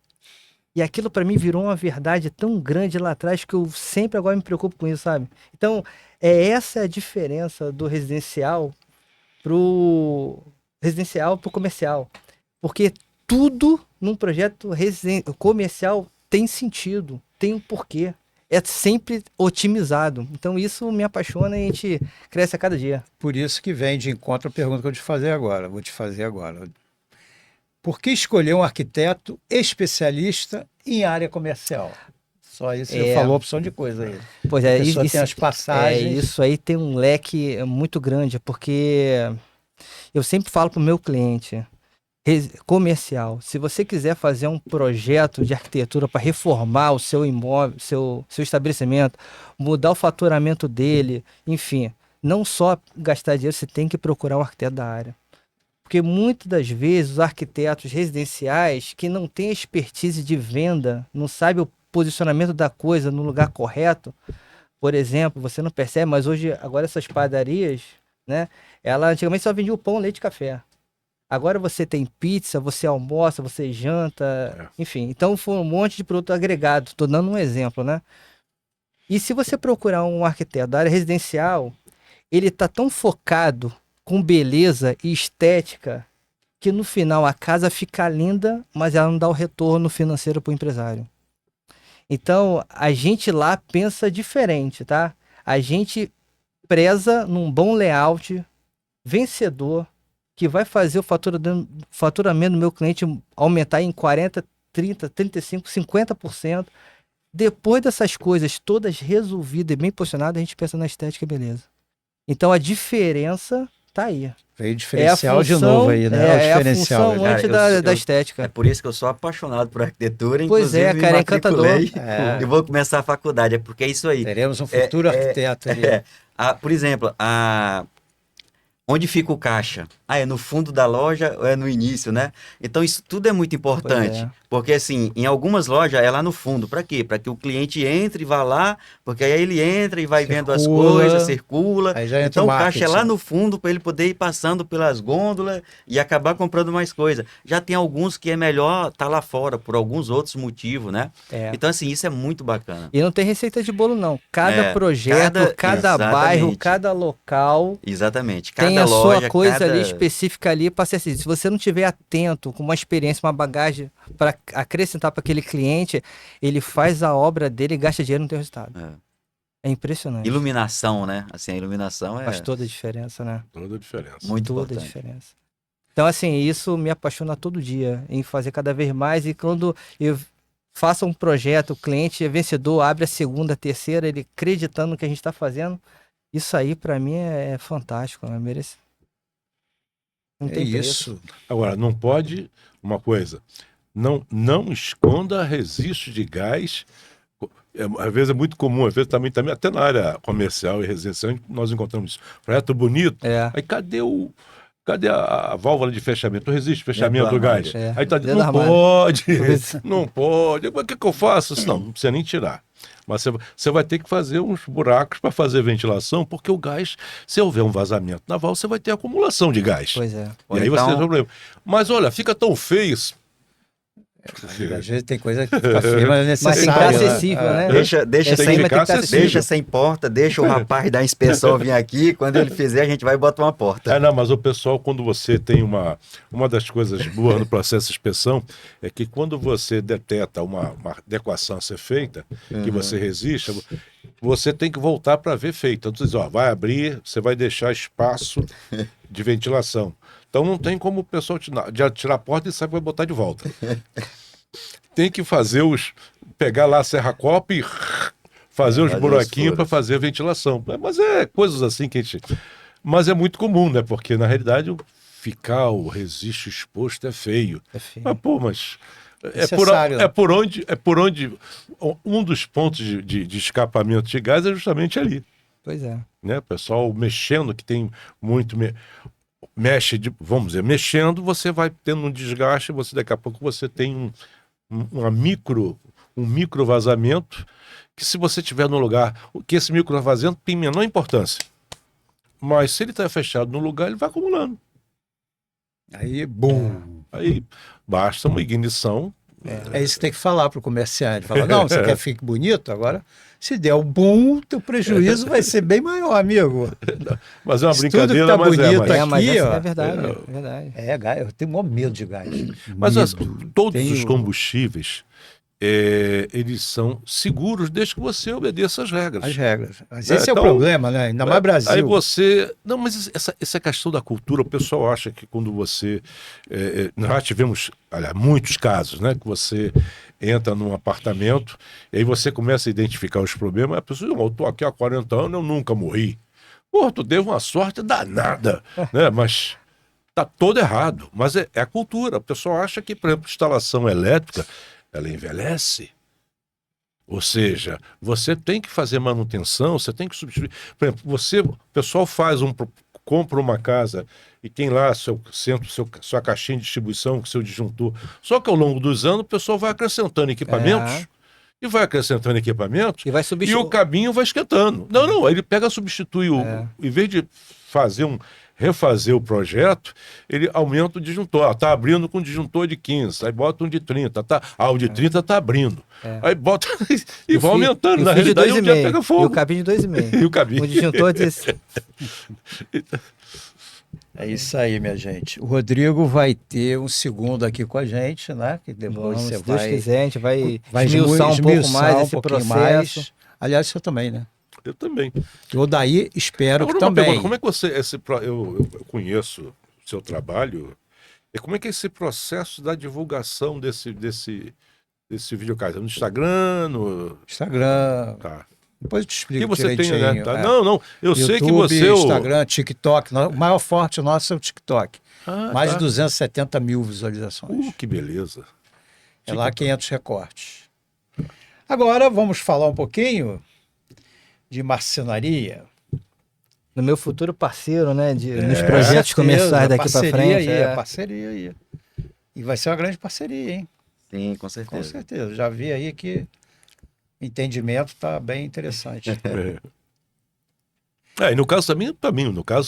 E aquilo para mim virou uma verdade tão grande lá atrás que eu sempre agora me preocupo com isso, sabe? Então, essa a diferença do residencial pro comercial. Porque tudo num projeto comercial tem sentido, tem um porquê. É sempre otimizado. Então isso me apaixona e a gente cresce a cada dia. Por isso que vem de encontro a pergunta que eu vou te fazer agora. Por que escolher um arquiteto especialista em área comercial? Só isso você falou a opção de coisa aí. Pois é, a pessoa tem as passagens. Isso aí tem um leque muito grande, porque eu sempre falo para o meu cliente comercial, se você quiser fazer um projeto de arquitetura para reformar o seu imóvel, seu estabelecimento, mudar o faturamento dele, enfim, não só gastar dinheiro, você tem que procurar um arquiteto da área. Porque muitas das vezes os arquitetos residenciais que não têm expertise de venda, não sabem o posicionamento da coisa no lugar correto, por exemplo, você não percebe, mas hoje, agora essas padarias, né, ela antigamente só vendia o pão, leite e café. Agora você tem pizza, você almoça, você janta, enfim. Então foi um monte de produto agregado. Estou dando um exemplo, né? E se você procurar um arquiteto da área residencial, ele está tão focado com beleza e estética que no final a casa fica linda, mas ela não dá o retorno financeiro para o empresário. Então a gente lá pensa diferente, tá? A gente preza num bom layout, vencedor, que vai fazer o faturamento do meu cliente aumentar em 40%, 30%, 35%, 50%. Depois dessas coisas todas resolvidas e bem posicionadas, a gente pensa na estética e beleza. Então a diferença tá aí. Veio diferencial de novo aí, né? O diferencial. É a função antes da estética. É por isso que eu sou apaixonado por arquitetura, Pois inclusive cara, é encantador. E vou começar a faculdade, é porque é isso aí. Teremos um futuro arquiteto ali. Por exemplo, onde fica o caixa? É no fundo da loja ou é no início, né? Então isso tudo é muito importante. Porque assim, em algumas lojas é lá no fundo. Para quê? Para que o cliente entre e vá lá, porque aí ele entra e vai vendo as coisas, circula. Aí já entra então o caixa marketing. é lá no fundo para ele poder ir passando pelas gôndolas e acabar comprando mais coisa. Já tem alguns que é melhor estar lá fora por alguns outros motivos, né? Então assim, isso é muito bacana. E não tem receita de bolo não. Cada projeto, cada bairro, cada local. Exatamente. Tem Cada a loja, sua coisa ali específica ali para ser assim. Se você não tiver atento, com uma experiência, uma bagagem para acrescentar para aquele cliente, ele faz a obra dele e gasta dinheiro e não tem resultado. É impressionante. Iluminação, né? Assim, a iluminação faz toda a diferença, né? Toda a diferença. Muito toda importante. A diferença. Então, assim, isso me apaixona todo dia em fazer cada vez mais. E quando eu faço um projeto, o cliente é vencedor, abre a segunda, a terceira, ele acreditando no que a gente está fazendo, isso aí para mim é fantástico, é merecido. Não tem isso. Agora, não pode uma coisa, não esconda resíduos de gás. Às vezes é muito comum, às vezes também até na área comercial e residencial nós encontramos isso. Projeto bonito, aí cadê a válvula de fechamento? Não resiste fechamento do gás. Aí tá dizendo, não pode, não pode. Mas o que eu faço? Não precisa nem tirar. Mas você vai ter que fazer uns buracos para fazer ventilação, porque o gás, se houver um vazamento na válvula, você vai ter acumulação de gás. Pois é. E aí você tem problema. Mas olha, fica tão feio isso. Às vezes tem coisa que fica feia, mas é Mas tem que estar necessário. acessível, né? Deixa Tem que sem, ficar acessível. deixa sem porta, deixa o rapaz da inspeção vir aqui. Quando ele fizer, a gente vai e bota uma porta. Não, mas o pessoal, quando você tem uma das coisas boas no processo de inspeção, é que quando você deteta uma adequação a ser feita, que você resiste, você tem que voltar para ver feita. Então, diz, ó, vai abrir, você vai deixar espaço de ventilação. Então, não tem como o pessoal tirar a porta e sabe que vai botar de volta. Tem que fazer pegar lá a serra-copa e fazer os fazer buraquinhos os para furos. fazer a ventilação. Mas é coisas assim que a gente... Mas é muito comum, né? Porque, na realidade, ficar o registro exposto é feio. É feio. Mas, pô, mas... Necessário. É por onde um dos pontos de escapamento de gás é justamente ali, Pois é. né? O pessoal mexendo, que tem muito... vamos dizer, mexendo, você vai tendo um desgaste, daqui a pouco você tem um micro vazamento, que se você tiver no lugar, que esse micro vazamento tem menor importância. Mas se ele está fechado no lugar, ele vai acumulando. Aí, bum. Aí basta uma ignição. É isso que tem que falar para o comerciante. Fala, não, você quer que fique bonito? Agora, se der o boom, teu prejuízo vai ser bem maior, amigo. Mas é uma Isso tudo que brincadeira, tá mas bonito mas... aqui, Mas essa ó. é verdade, é verdade. É, gás, eu tenho o maior medo de gás. Mas Medo. todos Tenho- os combustíveis, eles são seguros desde que você obedeça às regras. As regras. Mas É, esse é o então, problema, né? Ainda mais Brasil. Aí você... Não, mas essa questão da cultura, o pessoal acha que quando você... nós já tivemos, olha, muitos casos, né? Que você entra num apartamento e aí você começa a identificar os problemas. A pessoa diz, eu estou aqui há 40 anos, eu nunca morri. Pô, tu deu uma sorte danada, né? Mas tá todo errado. Mas é a cultura. O pessoal acha que, por exemplo, instalação elétrica, ela envelhece. Ou seja, você tem que fazer manutenção, você tem que substituir. Por exemplo, o pessoal compra uma casa e tem lá sua caixinha de distribuição com seu disjuntor. Só que ao longo dos anos o pessoal vai acrescentando equipamentos e vai acrescentando equipamentos E vai e substituir. o cabinho vai esquentando. Não, ele substitui em vez de refazer o projeto, ele aumenta o disjuntor. Tá abrindo com um disjuntor de 15, aí bota um de 30, o de 30 tá abrindo. Aí bota e vai aumentando. Na realidade, um dia pega fogo. E o cabinho de 2,5. E o cabinho. O disjuntor diz... É isso aí, minha gente. O Rodrigo vai ter um segundo aqui com a gente, né? Que depois Vamos, você se Deus vai quiser, a gente vai esmiuçar esmiuçar um pouco mais esse pouquinho processo. mais. Aliás, você também, né? Eu também. O Daí, espero que Agora, uma também. pergunta, como é que você... eu conheço o seu trabalho. E como é que é esse processo da divulgação desse videocast? No Instagram, Instagram. Tá. Depois eu te O explico que você tem, direitinho. né? Tá. É. Não, eu sei que YouTube, você... Instagram, TikTok. O maior forte nosso é o TikTok. Mais tá. de 270 mil visualizações. Que beleza. É lá 500 recortes. Agora vamos falar um pouquinho de marcenaria. No meu futuro parceiro, né? Nos projetos comerciais daqui para frente. Parceria aí. E vai ser uma grande parceria, hein? Sim, com Com certeza. certeza. Já vi aí que o entendimento está bem interessante. E no caso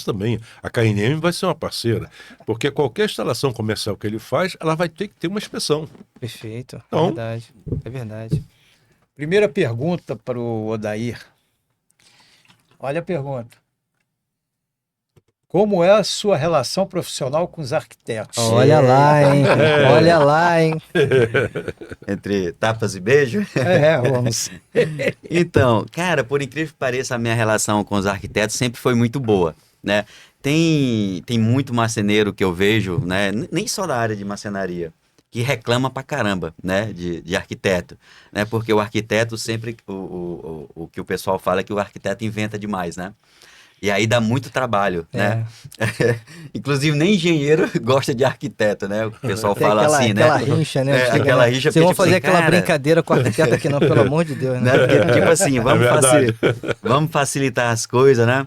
também, a KNM vai ser uma parceira, porque qualquer instalação comercial que ele faz, ela vai ter que ter uma inspeção. Perfeito. Então- É verdade. É verdade. Primeira pergunta para o Odair. Olha a pergunta. Como é a sua relação profissional com os arquitetos? Olha lá, hein? Olha lá, hein? Entre tapas e beijo. Vamos. Então, cara, por incrível que pareça, a minha relação com os arquitetos sempre foi muito boa, né? Tem muito marceneiro que eu vejo, né? Nem só da área de marcenaria, que reclama pra caramba, né? De arquiteto, né? Porque o arquiteto sempre... O que o pessoal fala é que o arquiteto inventa demais, né? E aí dá muito trabalho, né? Inclusive, nem engenheiro gosta de arquiteto, né? O pessoal Tem fala assim, né? aquela rixa, né? Chega, aquela né? rixa. Vocês vão porque, fazer tipo, aquela cara, brincadeira com o arquiteto aqui, não, pelo amor de Deus, né? né? Porque, tipo assim, verdade. vamos facilitar as coisas, né?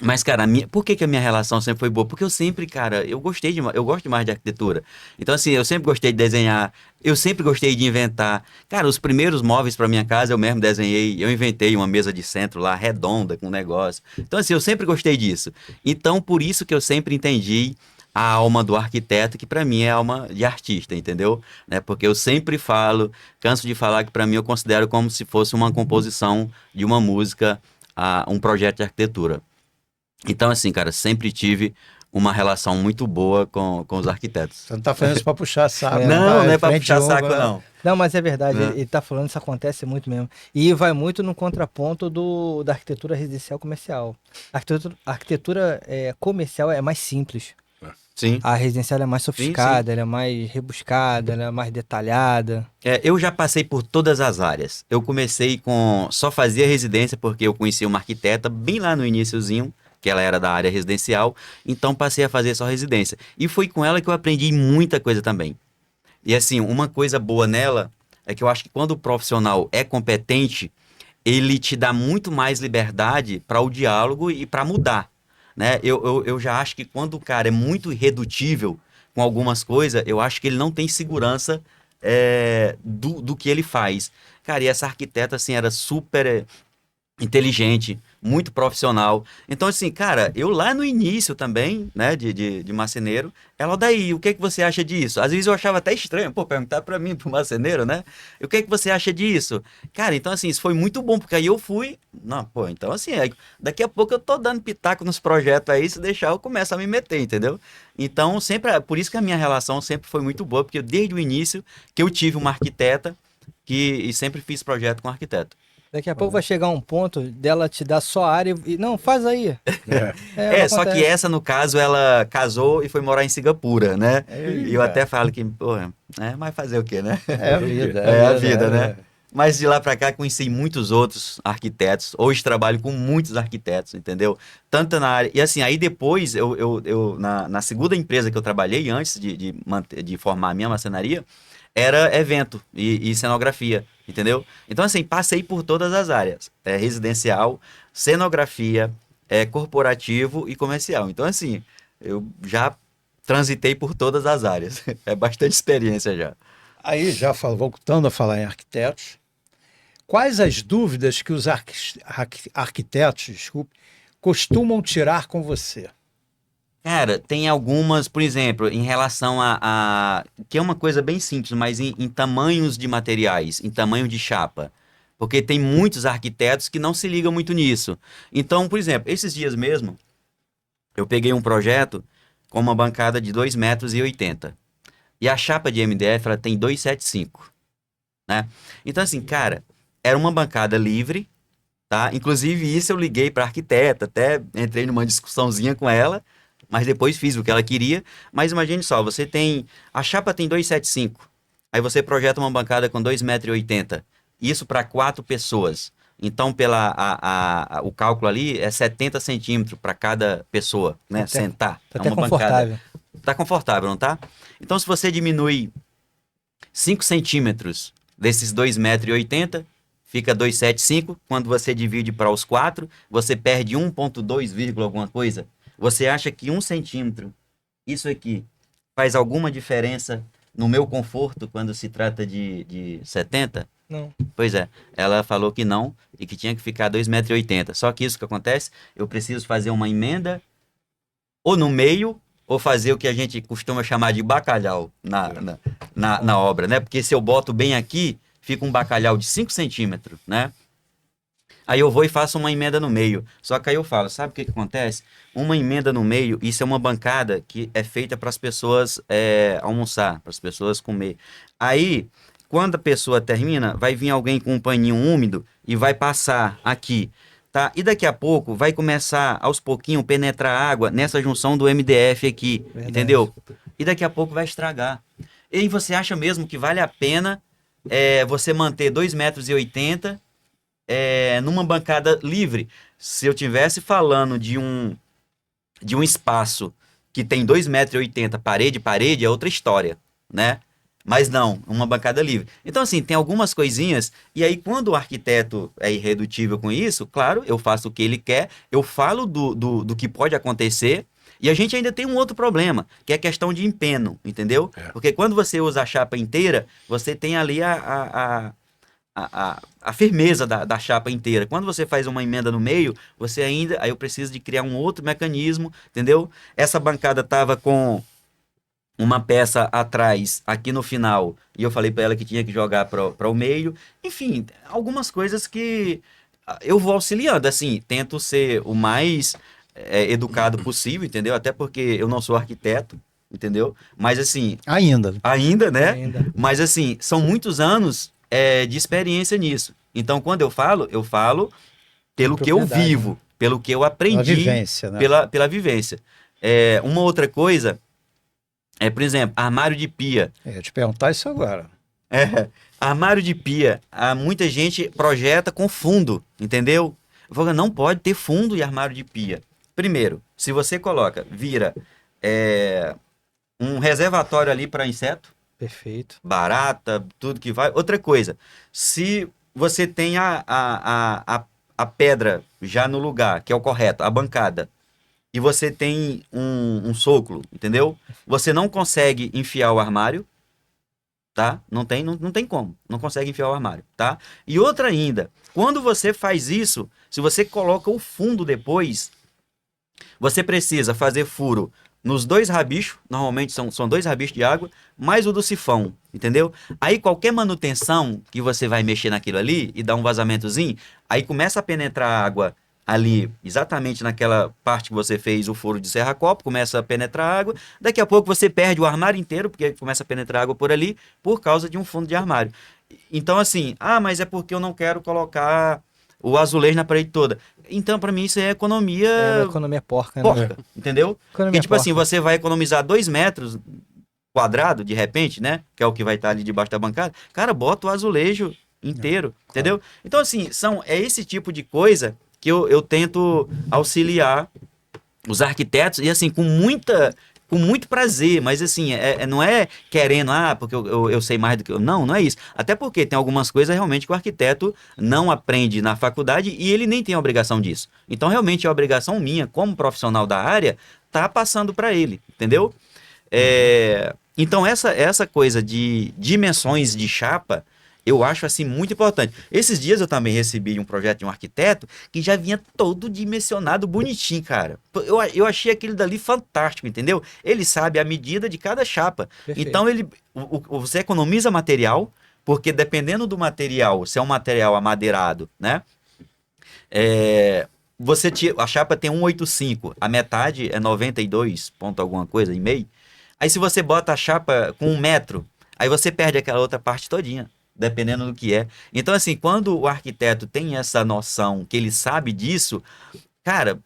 Mas, cara, por que a minha relação sempre foi boa? Porque eu sempre, cara, eu gosto demais de arquitetura. Então, assim, eu sempre gostei de desenhar, eu sempre gostei de inventar. Cara, os primeiros móveis para minha casa eu mesmo desenhei, eu inventei uma mesa de centro lá, redonda, com negócio. Então, assim, eu sempre gostei disso. Então, por isso que eu sempre entendi a alma do arquiteto, que para mim é a alma de artista, entendeu? Né? Porque eu sempre falo, canso de falar que para mim eu considero como se fosse uma composição de uma música, um projeto de arquitetura. Então, assim, cara, sempre tive uma relação muito boa com os arquitetos. Você não tá fazendo isso para puxar saco. Não, não é pra frente puxar de saco, né? não. Não, mas é verdade, É. ele tá falando, isso acontece muito mesmo. E vai muito no contraponto da arquitetura residencial comercial. A arquitetura comercial é mais simples. Sim. A residencial é mais sofiscada, ela é mais rebuscada, ela é mais detalhada. Eu já passei por todas as áreas. Eu comecei só fazia residência porque eu conheci uma arquiteta bem lá no iniciozinho, que ela era da área residencial, então passei a fazer só residência. E foi com ela que eu aprendi muita coisa também. E assim, uma coisa boa nela é que eu acho que quando o profissional é competente, ele te dá muito mais liberdade para o diálogo e para mudar, né? Eu já acho que quando o cara é muito irredutível com algumas coisas, eu acho que ele não tem segurança do que ele faz. Cara, e essa arquiteta, assim, era super inteligente, muito profissional. Então, assim, cara, eu lá no início também, né, de marceneiro, ela, daí, o que que você acha disso? Às vezes eu achava até estranho, perguntar pra mim, pro marceneiro, né? E o que que você acha disso? Cara, então, assim, isso foi muito bom, porque aí eu fui, não, então, assim, daqui a pouco eu tô dando pitaco nos projetos aí, se deixar eu começo a me meter, entendeu? Então, sempre, por isso que a minha relação sempre foi muito boa, porque desde o início que eu tive uma arquiteta e sempre fiz projeto com arquiteto. Daqui a pouco vai chegar um ponto dela te dar só a área e não, faz aí. Só que essa, no caso, ela casou e foi morar em Singapura, né? E eu até falo que, mas fazer o quê, né? É a vida. É a vida, né? Mas de lá pra cá conheci muitos outros arquitetos. Hoje trabalho com muitos arquitetos, entendeu? Tanto na área... E assim, aí depois, na segunda empresa que eu trabalhei, antes de formar a minha marcenaria, era evento e cenografia, entendeu? Então, assim, passei por todas as áreas. Residencial, cenografia, corporativo e comercial. Então, assim, eu já transitei por todas as áreas. É bastante experiência já. Aí, voltando a falar em arquitetos, quais as dúvidas que os arquitetos, costumam tirar com você? Cara, tem algumas, por exemplo, em relação que é uma coisa bem simples, mas em tamanhos de materiais, em tamanho de chapa. Porque tem muitos arquitetos que não se ligam muito nisso. Então, por exemplo, esses dias mesmo, eu peguei um projeto com uma bancada de 2,80 m. E a chapa de MDF, ela tem 2,75, né? Então, assim, cara, era uma bancada livre, tá? Inclusive, isso eu liguei para a arquiteta, até entrei numa discussãozinha com ela, mas depois fiz o que ela queria. Mas imagine só, a chapa tem 2,75. Aí você projeta uma bancada com 2,80 m. Isso para 4 pessoas. Então, o cálculo ali é 70 centímetros para cada pessoa, né? Sentar. Tá É até uma confortável. bancada. Tá confortável, não tá? Então, se você diminui 5 centímetros desses 2,80 m, fica 2,75. Quando você divide para os 4, você perde 1,2, alguma coisa. Você acha que 1 centímetro, isso aqui, faz alguma diferença no meu conforto quando se trata de 70? Não. Pois é, ela falou que não e que tinha que ficar 2,80 m. Só que isso que acontece, eu preciso fazer uma emenda ou no meio, ou fazer o que a gente costuma chamar de bacalhau na obra, né? Porque se eu boto bem aqui, fica um bacalhau de 5 centímetros, né? Aí eu vou e faço uma emenda no meio. Só que aí eu falo, sabe o que acontece? Uma emenda no meio, isso é uma bancada que é feita para as pessoas almoçar, para as pessoas comer. Aí, quando a pessoa termina, vai vir alguém com um paninho úmido e vai passar aqui, tá? E daqui a pouco vai começar, aos pouquinhos, penetrar água nessa junção do MDF aqui, Verdade. entendeu? E daqui a pouco vai estragar. E aí você acha mesmo que vale a pena você manter 2,80 m numa bancada livre? Se eu tivesse falando de um espaço que tem 2,80 m parede, é outra história, né? Mas não, uma bancada livre. Então, assim, tem algumas coisinhas, e aí quando o arquiteto é irredutível com isso, claro, eu faço o que ele quer, eu falo do que pode acontecer, e a gente ainda tem um outro problema, que é a questão de empeno, entendeu? Porque quando você usa a chapa inteira, você tem ali a a firmeza da chapa inteira. Quando você faz uma emenda no meio, você ainda... Aí eu preciso de criar um outro mecanismo, entendeu? Essa bancada tava com uma peça atrás, aqui no final, e eu falei para ela que tinha que jogar para o meio. Enfim, algumas coisas que eu vou auxiliando, assim, tento ser o mais educado possível, entendeu? Até porque eu não sou arquiteto, entendeu? Mas assim, ainda, né? Ainda. Mas assim, são muitos anos de experiência nisso. Então, quando eu falo pelo que eu Propriedade, vivo, né? pelo que eu aprendi, Pela vivência, né? pela vivência. Uma outra coisa por exemplo, armário de pia. Eu ia te perguntar isso agora. Armário de pia. Muita gente projeta com fundo, entendeu? Eu falo, não pode ter fundo e armário de pia. Primeiro, se você vira um reservatório ali para inseto, Perfeito. barata, tudo que vai. Outra coisa, se você tem a pedra já no lugar, que é o correto, a bancada, e você tem um soclo, entendeu? Você não consegue enfiar o armário, tá? Não tem como. Não consegue enfiar o armário, tá? E outra ainda, quando você faz isso, se você coloca o fundo depois, você precisa fazer furo nos 2 rabichos, normalmente são 2 rabichos de água, mais o do sifão, entendeu? Aí qualquer manutenção que você vai mexer naquilo ali e dar um vazamentozinho, aí começa a penetrar água ali, exatamente naquela parte que você fez o furo de serra-copo, começa a penetrar água, daqui a pouco você perde o armário inteiro, porque começa a penetrar água por ali, por causa de um fundo de armário. Então assim, mas é porque eu não quero colocar o azulejo na parede toda. Então, para mim, isso é economia... É uma economia porca, né? porca, entendeu? Economia Porque, tipo assim, porca. você vai economizar 2 metros quadrados, de repente, né? Que é o que vai estar ali debaixo da bancada. Cara, bota o azulejo inteiro, entendeu? Então, assim, é esse tipo de coisa que eu tento auxiliar os arquitetos, e assim, com muito prazer, mas assim, não é querendo, porque eu sei mais do que eu. Não é isso. Até porque tem algumas coisas realmente que o arquiteto não aprende na faculdade e ele nem tem a obrigação disso. Então, realmente, é a obrigação minha, como profissional da área, tá passando para ele, entendeu? Então, essa coisa de dimensões de chapa, eu acho assim muito importante. Esses dias eu também recebi um projeto de um arquiteto que já vinha todo dimensionado bonitinho, cara. Eu achei aquilo dali fantástico, entendeu? Ele sabe a medida de cada chapa. Perfeito. Então você economiza material, porque dependendo do material, se é um material amadeirado, né? A chapa tem 185, a metade é 92 ponto alguma coisa, e meio. Aí se você bota a chapa com 1 metro, aí você perde aquela outra parte todinha, dependendo do que é. Então, assim, quando o arquiteto tem essa noção, que ele sabe disso, cara,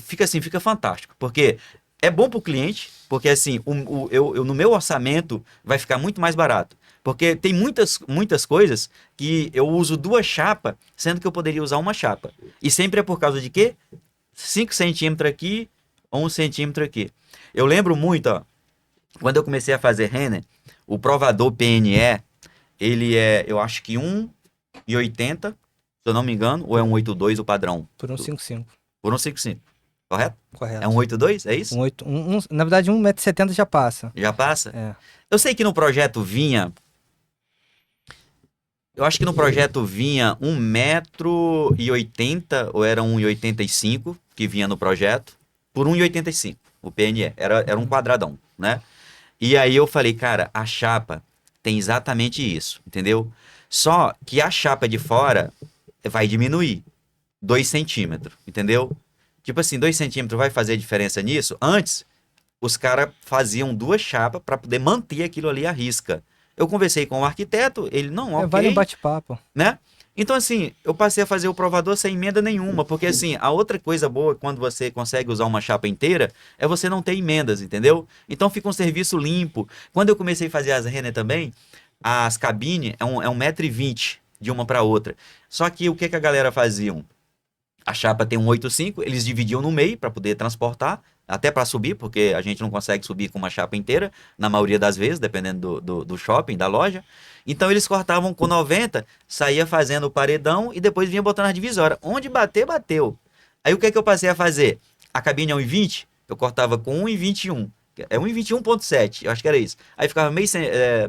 fica fantástico. Porque é bom para o cliente, porque assim, no meu orçamento vai ficar muito mais barato. Porque tem muitas coisas que eu uso 2 chapas, sendo que eu poderia usar 1 chapa. E sempre é por causa de quê? 5 centímetros aqui, 1 centímetro aqui. Eu lembro muito, quando eu comecei a fazer render, o provador PNE, ele eu acho que 1,80, se eu não me engano, ou é 1,82 o padrão? Por 1,55. Por 1,55, correto? Correto. É 1,82, é isso? Na verdade, 1,70 m já passa. Já passa? É. Eu sei que no projeto vinha... Eu acho que no projeto vinha 1,80 m, ou era 1,85 que vinha no projeto, por 1,85, o PNE. Era um quadradão, né? E aí eu falei, cara, a chapa tem exatamente isso, entendeu? Só que a chapa de fora vai diminuir 2 centímetros, entendeu? Tipo assim, 2 centímetros vai fazer diferença nisso? Antes, os caras faziam 2 chapas para poder manter aquilo ali à risca. Eu conversei com o arquiteto, ele, não, ok, Vale um bate-papo. né? Então, assim, eu passei a fazer o provador sem emenda nenhuma, porque, assim, a outra coisa boa quando você consegue usar uma chapa inteira é você não ter emendas, entendeu? Então, fica um serviço limpo. Quando eu comecei a fazer as Renner também, as cabines é 1,20 m de uma para outra. Só que o que a galera fazia? A chapa tem 1,85, eles dividiam no meio para poder transportar, até para subir, porque a gente não consegue subir com uma chapa inteira, na maioria das vezes, dependendo do shopping, da loja. Então eles cortavam com 90, saía fazendo o paredão e depois vinha botando a divisória. Onde bater, bateu. Aí o que eu passei a fazer? A cabine é 1,20, eu cortava com 1,21. É 1,21,7, eu acho que era isso. Aí ficava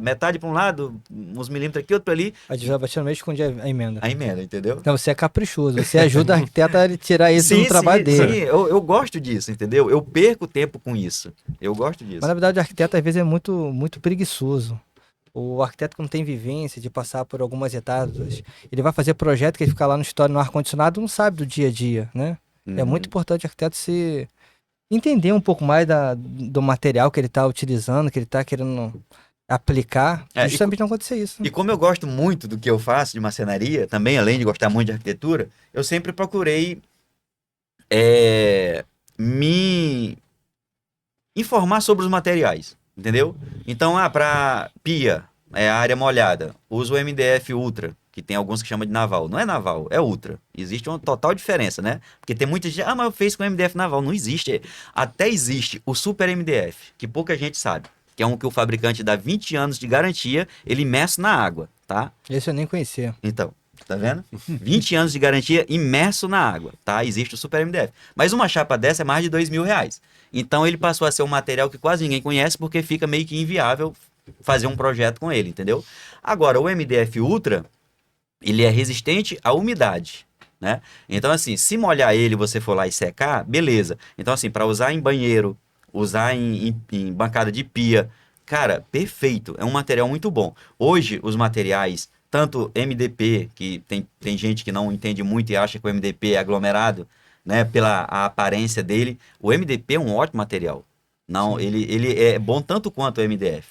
metade para um lado, uns milímetros aqui, outro para ali, A gente vai baixando meio esconde a emenda. a emenda, entendeu? Então você é caprichoso, você ajuda o arquiteto a tirar isso do trabalho dele. Sim, eu gosto disso, entendeu? Eu perco tempo com isso. Eu gosto disso. Mas na verdade o arquiteto às vezes é muito, muito preguiçoso. O arquiteto que não tem vivência de passar por algumas etapas, ele vai fazer projeto que ele fica lá no escritório no ar-condicionado, não sabe do dia a dia, né? É muito importante o arquiteto se entender um pouco mais do material que ele está utilizando, que ele está querendo aplicar, justamente não acontecer isso. E como eu gosto muito do que eu faço de marcenaria, também além de gostar muito de arquitetura, eu sempre procurei me informar sobre os materiais, entendeu? Então, para pia, a área molhada, uso o MDF Ultra, que tem alguns que chamam de naval. Não é naval, é Ultra. Existe uma total diferença, né? Porque tem muita gente, mas eu fiz com MDF naval. Não existe. Até existe o Super MDF, que pouca gente sabe. Que é um que o fabricante dá 20 anos de garantia, ele imerso na água, tá? Esse eu nem conhecia. Então, tá vendo? 20 anos de garantia imerso na água, tá? Existe o Super MDF. Mas uma chapa dessa é mais de R$ 2.000. Então ele passou a ser um material que quase ninguém conhece, porque fica meio que inviável fazer um projeto com ele, entendeu? Agora, o MDF Ultra, ele é resistente à umidade, né? Então, assim, se molhar ele e você for lá e secar, beleza. Então, assim, para usar em banheiro, usar em bancada de pia, cara, perfeito. É um material muito bom. Hoje, os materiais, tanto MDP, que tem gente que não entende muito e acha que o MDP é aglomerado, né, pela a aparência dele, o MDP é um ótimo material. Não, ele é bom tanto quanto o MDF.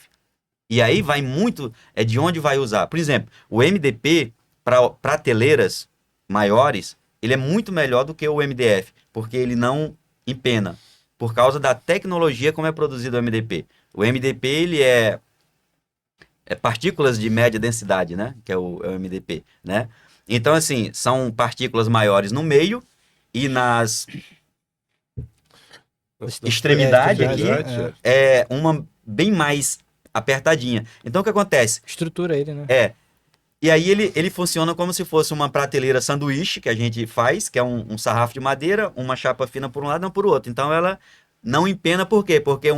E aí vai muito, de onde vai usar. Por exemplo, o MDP, para prateleiras maiores, ele é muito melhor do que o MDF, porque ele não empena, por causa da tecnologia como é produzido o MDP. O MDP, ele é partículas de média densidade, né? Que é o MDP, né? Então, assim, são partículas maiores no meio e nas extremidades aqui é uma bem mais apertadinha. Então, o que acontece? Estrutura ele, né? E aí ele funciona como se fosse uma prateleira sanduíche que a gente faz, que é um sarrafo de madeira, uma chapa fina por um lado e não por outro. Então ela não empena, por quê? Porque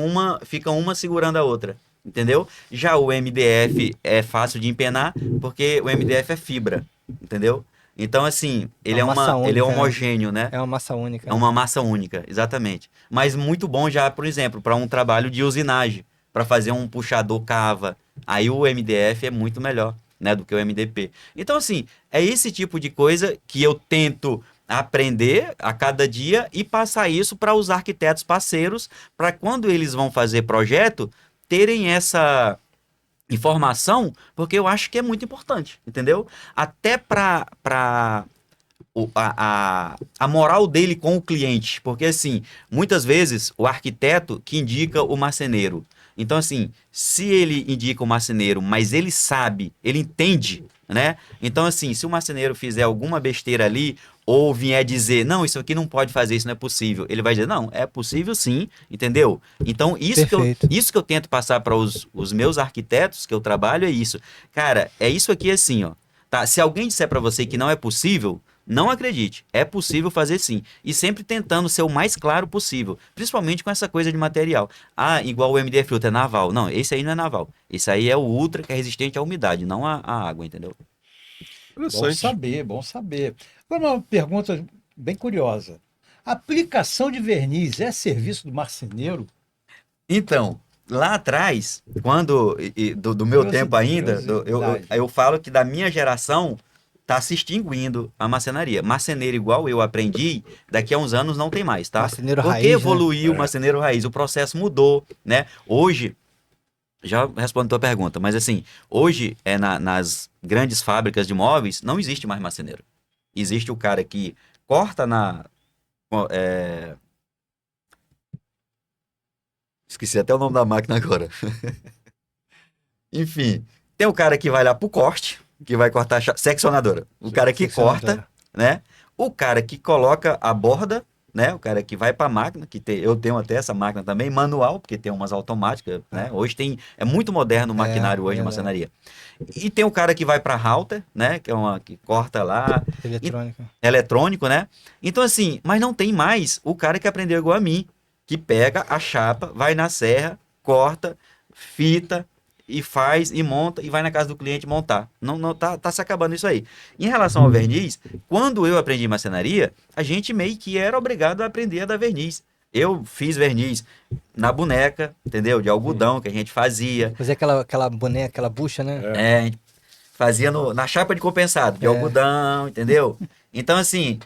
fica uma segurando a outra, entendeu? Já o MDF é fácil de empenar, porque o MDF é fibra, entendeu? Então, assim, ele é homogêneo, né? É uma massa única. É uma massa única, exatamente. Mas muito bom já, por exemplo, para um trabalho de usinagem, para fazer um puxador cava. Aí o MDF é muito melhor, né, do que o MDP. Então, assim, é esse tipo de coisa que eu tento aprender a cada dia e passar isso para os arquitetos parceiros, para quando eles vão fazer projeto, terem essa informação, porque eu acho que é muito importante, entendeu? Até para a moral dele com o cliente, porque assim, muitas vezes o arquiteto que indica o marceneiro. Então, assim, se ele indica o marceneiro, mas ele sabe, ele entende, né? Então, assim, se o marceneiro fizer alguma besteira ali, ou vier dizer, não, isso aqui não pode fazer, isso não é possível, ele vai dizer, não, é possível sim, entendeu? Então, isso que eu tento passar para os meus arquitetos que eu trabalho é isso. Cara, é isso aqui assim, ó. Tá? Se alguém disser para você que não é possível, não acredite, é possível fazer sim. E sempre tentando ser o mais claro possível, principalmente com essa coisa de material. Ah, igual o MDF Ultra é naval. Não, esse aí não é naval. Esse aí é o Ultra, que é resistente à umidade, não à água, entendeu? Bom saber, bom saber. Agora uma pergunta bem curiosa. Aplicação de verniz é serviço do marceneiro? Então, lá atrás, quando do meu tempo ainda, eu falo que da minha geração está se extinguindo a marcenaria. Marceneiro igual eu aprendi, daqui a uns anos não tem mais, tá? Marceneiro Porque raiz, evoluiu o marceneiro raiz, o processo mudou, né? Hoje, já respondo a tua pergunta, mas assim, hoje nas grandes fábricas de móveis não existe mais marceneiro. Existe o cara que corta esqueci até o nome da máquina agora. Enfim, tem o cara que vai lá pro corte, que vai cortar seccionadora. O cara que corta, né? O cara que coloca a borda, né? O cara que vai para a máquina, eu tenho até essa máquina também, manual, porque tem umas automáticas, né? Hoje é muito moderno o maquinário hoje de marcenaria. E tem o cara que vai para halter, né? Que é que corta lá. Eletrônico. Eletrônico, né? Então assim, mas não tem mais o cara que aprendeu igual a mim, que pega a chapa, vai na serra, corta, fita e faz e monta e vai na casa do cliente montar. Não tá se acabando isso aí. Em relação ao verniz, quando eu aprendi marcenaria, a gente meio que era obrigado a aprender a dar verniz. Eu fiz verniz na boneca, entendeu? De algodão que a gente fazia. Fazer aquela boneca, aquela bucha, né? A gente fazia na chapa de compensado, de algodão, entendeu? Então, assim,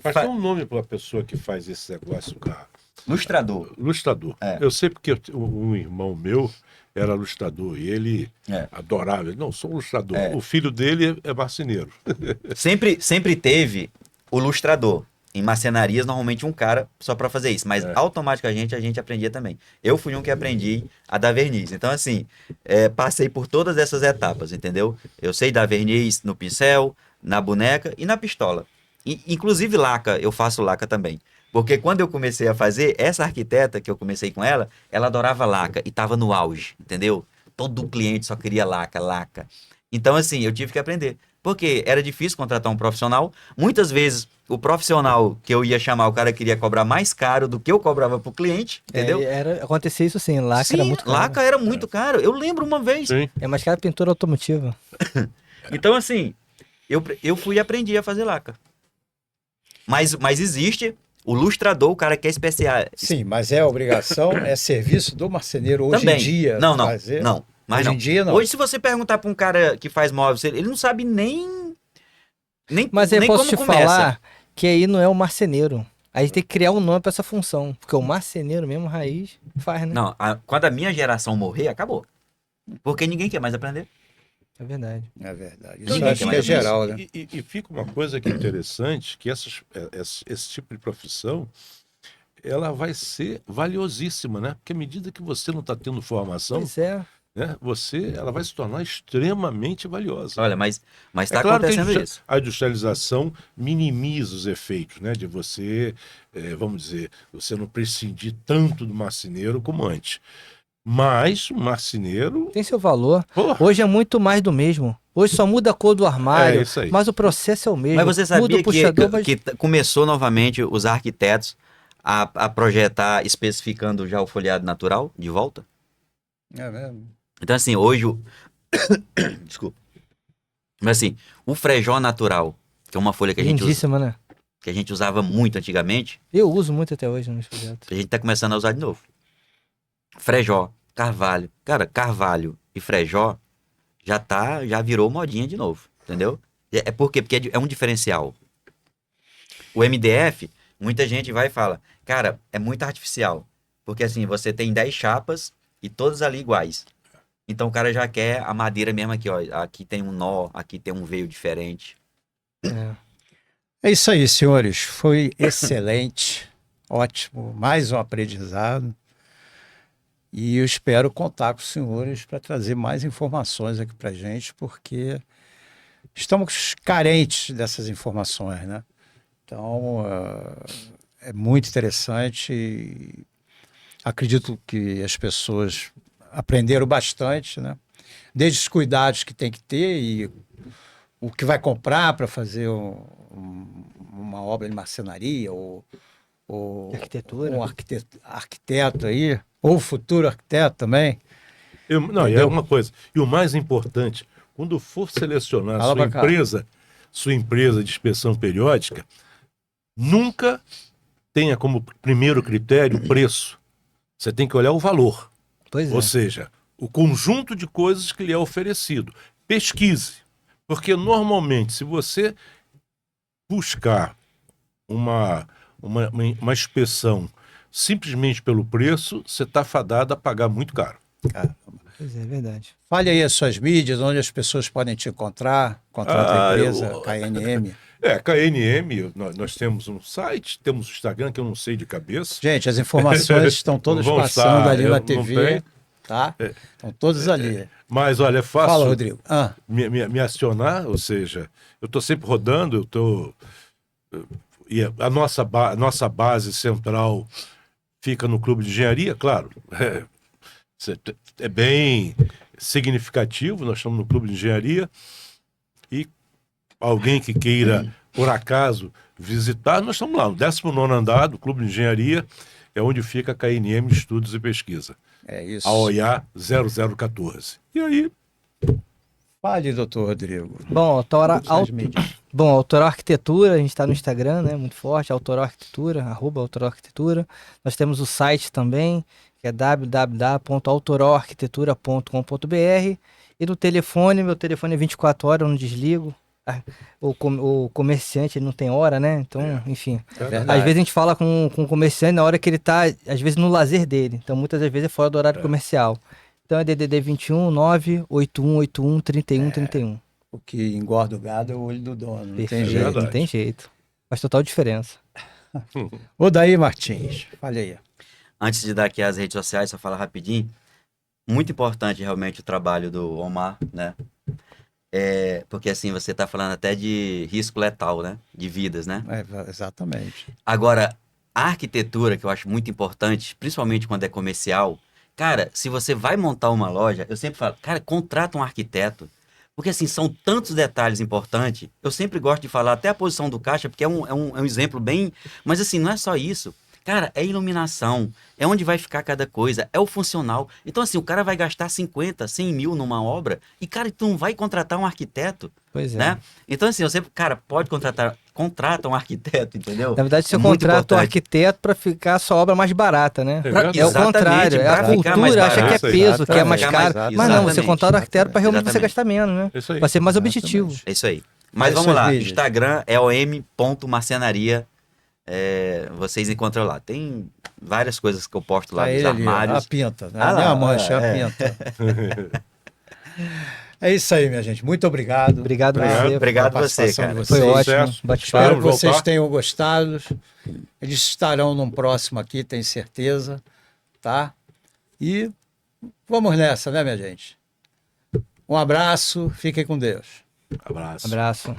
Mas tem um nome para a pessoa que faz esse negócio, cara. lustrador. Lustrador. É. Eu sei porque um irmão meu era lustrador e ele É. adorava. Ele, não, sou lustrador. É. O filho dele é marceneiro. Sempre teve o lustrador. Em marcenarias, normalmente um cara só para fazer isso. Mas automaticamente a gente aprendia também. Eu fui um que aprendi a dar verniz. Então, assim, passei por todas essas etapas, entendeu? Eu sei dar verniz no pincel, na boneca e na pistola. Inclusive laca, eu faço laca também. Porque quando eu comecei a fazer, essa arquiteta que eu comecei com ela adorava laca e tava no auge, entendeu? Todo cliente só queria laca, laca. Então, assim, eu tive que aprender. Porque era difícil contratar um profissional. Muitas vezes, o profissional que eu ia chamar, o cara queria cobrar mais caro do que eu cobrava pro cliente, entendeu? Acontecia isso sim, laca era muito caro. Laca era muito caro. Eu lembro uma vez. Sim. É mais caro pintura automotiva. Então, assim, eu fui e aprendi a fazer laca. Mas existe o lustrador, o cara que é especial. Sim, mas é obrigação, é serviço do marceneiro hoje Também. em dia. Não. Mas Hoje não. em dia, não. Hoje, se você perguntar para um cara que faz móveis, ele não sabe nem Mas eu nem posso como te começa. falar que aí não é o marceneiro. Aí tem que criar um nome pra essa função. Porque o marceneiro mesmo, raiz, faz, né? Não, quando a minha geração morrer, acabou. Porque ninguém quer mais aprender. É verdade. É verdade. Ninguém Isso acho quer que é mais geral, né? E fica uma coisa que é interessante, que esse tipo de profissão, ela vai ser valiosíssima, né? Porque à medida que você não está tendo formação, Pois é. né, ela vai se tornar extremamente valiosa. Olha, mas É está claro que acontecendo isso. a industrialização minimiza os efeitos, né? De você, vamos dizer, você não prescindir tanto do marceneiro como antes. Mas o marceneiro... Tem seu valor. Pô, Hoje é muito mais do mesmo. Hoje só muda a cor do armário. É isso aí. Mas o processo é o mesmo. Mas você Muda sabia o puxador, mas... que começou novamente os arquitetos a projetar especificando já o folheado natural de volta? É mesmo. Então, assim, hoje Desculpa. Mas assim, o frejó natural, que é uma folha que Lindíssima, né? que a gente usava muito antigamente, Eu uso muito até hoje nos projetos. a gente tá começando a usar de novo. Frejó, carvalho. Cara, carvalho e frejó já virou modinha de novo, entendeu? Por quê? Porque é um diferencial. O MDF, muita gente vai e fala, cara, é muito artificial. Porque assim, você tem 10 chapas e todas ali iguais. Então o cara já quer a madeira mesmo aqui, ó. Aqui tem um nó, aqui tem um veio diferente. É. É isso aí, senhores. Foi excelente. Ótimo. Mais um aprendizado. E eu espero contar com os senhores para trazer mais informações aqui para a gente, porque estamos carentes dessas informações, né? Então, é muito interessante e acredito que as pessoas aprenderam bastante, né? Desde os cuidados que tem que ter e o que vai comprar para fazer uma obra de marcenaria ou Arquitetura. um arquiteto aí, ou futuro arquiteto também. Não, e é uma coisa. E o mais importante, quando for selecionar Fala pra cá. sua empresa de inspeção periódica, nunca tenha como primeiro critério o preço. Você tem que olhar o valor. Pois é. Ou seja, o conjunto de coisas que lhe é oferecido. Pesquise. Porque normalmente, se você buscar uma inspeção simplesmente pelo preço, você está fadado a pagar muito caro. Pois é, verdade. Fale aí as suas mídias, onde as pessoas podem te encontrar a tua empresa, KNM. KNM, nós temos um site, temos o Instagram, que eu não sei de cabeça. Gente, as informações estão todas Vão passando estar, ali eu na não TV, tenho. tá? Estão todas ali. Mas, olha, é fácil Fala, Rodrigo. me acionar, ou seja, eu estou sempre rodando, e a nossa base central fica no Clube de Engenharia, claro. É bem significativo, nós estamos no Clube de Engenharia e alguém que queira, por acaso, visitar, nós estamos lá, no 19º andar do Clube de Engenharia, é onde fica a KNM Estudos e Pesquisa. É isso. A OIA 0014. E aí, Fale, doutor Rodrigo. Bom, As mídias. Bom, Autoral Arquitetura, a gente está no Instagram, né? Muito forte, Autoral Arquitetura, @Autoral Arquitetura. Nós temos o site também, que é www.autoralarquitetura.com.br. E no telefone, meu telefone é 24 horas, eu não desligo. O comerciante ele não tem hora, né? Então, enfim. É verdade. Às vezes a gente fala com o comerciante na hora que ele tá, às vezes, no lazer dele. Então, muitas das vezes é fora do horário comercial. Então é DDD 21 98181 3131. O que engorda o gado é o olho do dono. Não tem Perfeito, jeito. verdade. não tem jeito. Faz total diferença. Ô, Daí Martins, fale aí. Antes de dar aqui as redes sociais, só falar rapidinho. Muito importante realmente o trabalho do Omar, né? Porque assim, você tá falando até de risco letal, né? De vidas, né? Exatamente. Agora, a arquitetura, que eu acho muito importante, principalmente quando é comercial, cara, se você vai montar uma loja, eu sempre falo, cara, contrata um arquiteto. Porque assim, são tantos detalhes importantes. Eu sempre gosto de falar até a posição do caixa, porque é um exemplo bem... Mas assim, não é só isso. Cara, é iluminação, é onde vai ficar cada coisa, é o funcional. Então assim, o cara vai gastar 50, 100 mil numa obra e, cara, tu não vai contratar um arquiteto, Pois é. né? Então assim, eu sempre, cara, pode contrata um arquiteto, entendeu? Na verdade, você É muito contrata o importante. arquiteto para ficar a sua obra mais barata, né? verdade. É o Exatamente, contrário. É a pra ficar mais cultura, acha que é barato. peso, que é mais Ficar mais- caro. Mas não, você exatamente, contrata o arquiteto para realmente você exatamente. gastar menos, né? isso aí. Para ser mais Exatamente. objetivo. É isso aí. Mas Quais vamos suas lá, mídias? Instagram é om.marcenaria. Vocês encontram lá. Tem várias coisas que eu posto lá Tá dos ele ali, ó, a armários. pinta. Né? Ah lá, Não é a mancha, é a é. pinta. É isso aí, minha gente. Muito obrigado. Obrigado pela- você. Obrigado pela você, participação cara. de Foi vocês. ótimo. Sucesso. Bate-papo. Espero que Esperamos vocês voltar. tenham gostado. Eles estarão num próximo aqui, tenho certeza. Tá? E vamos nessa, né, minha gente? Um abraço. Fiquem com Deus. Abraço. Abraço.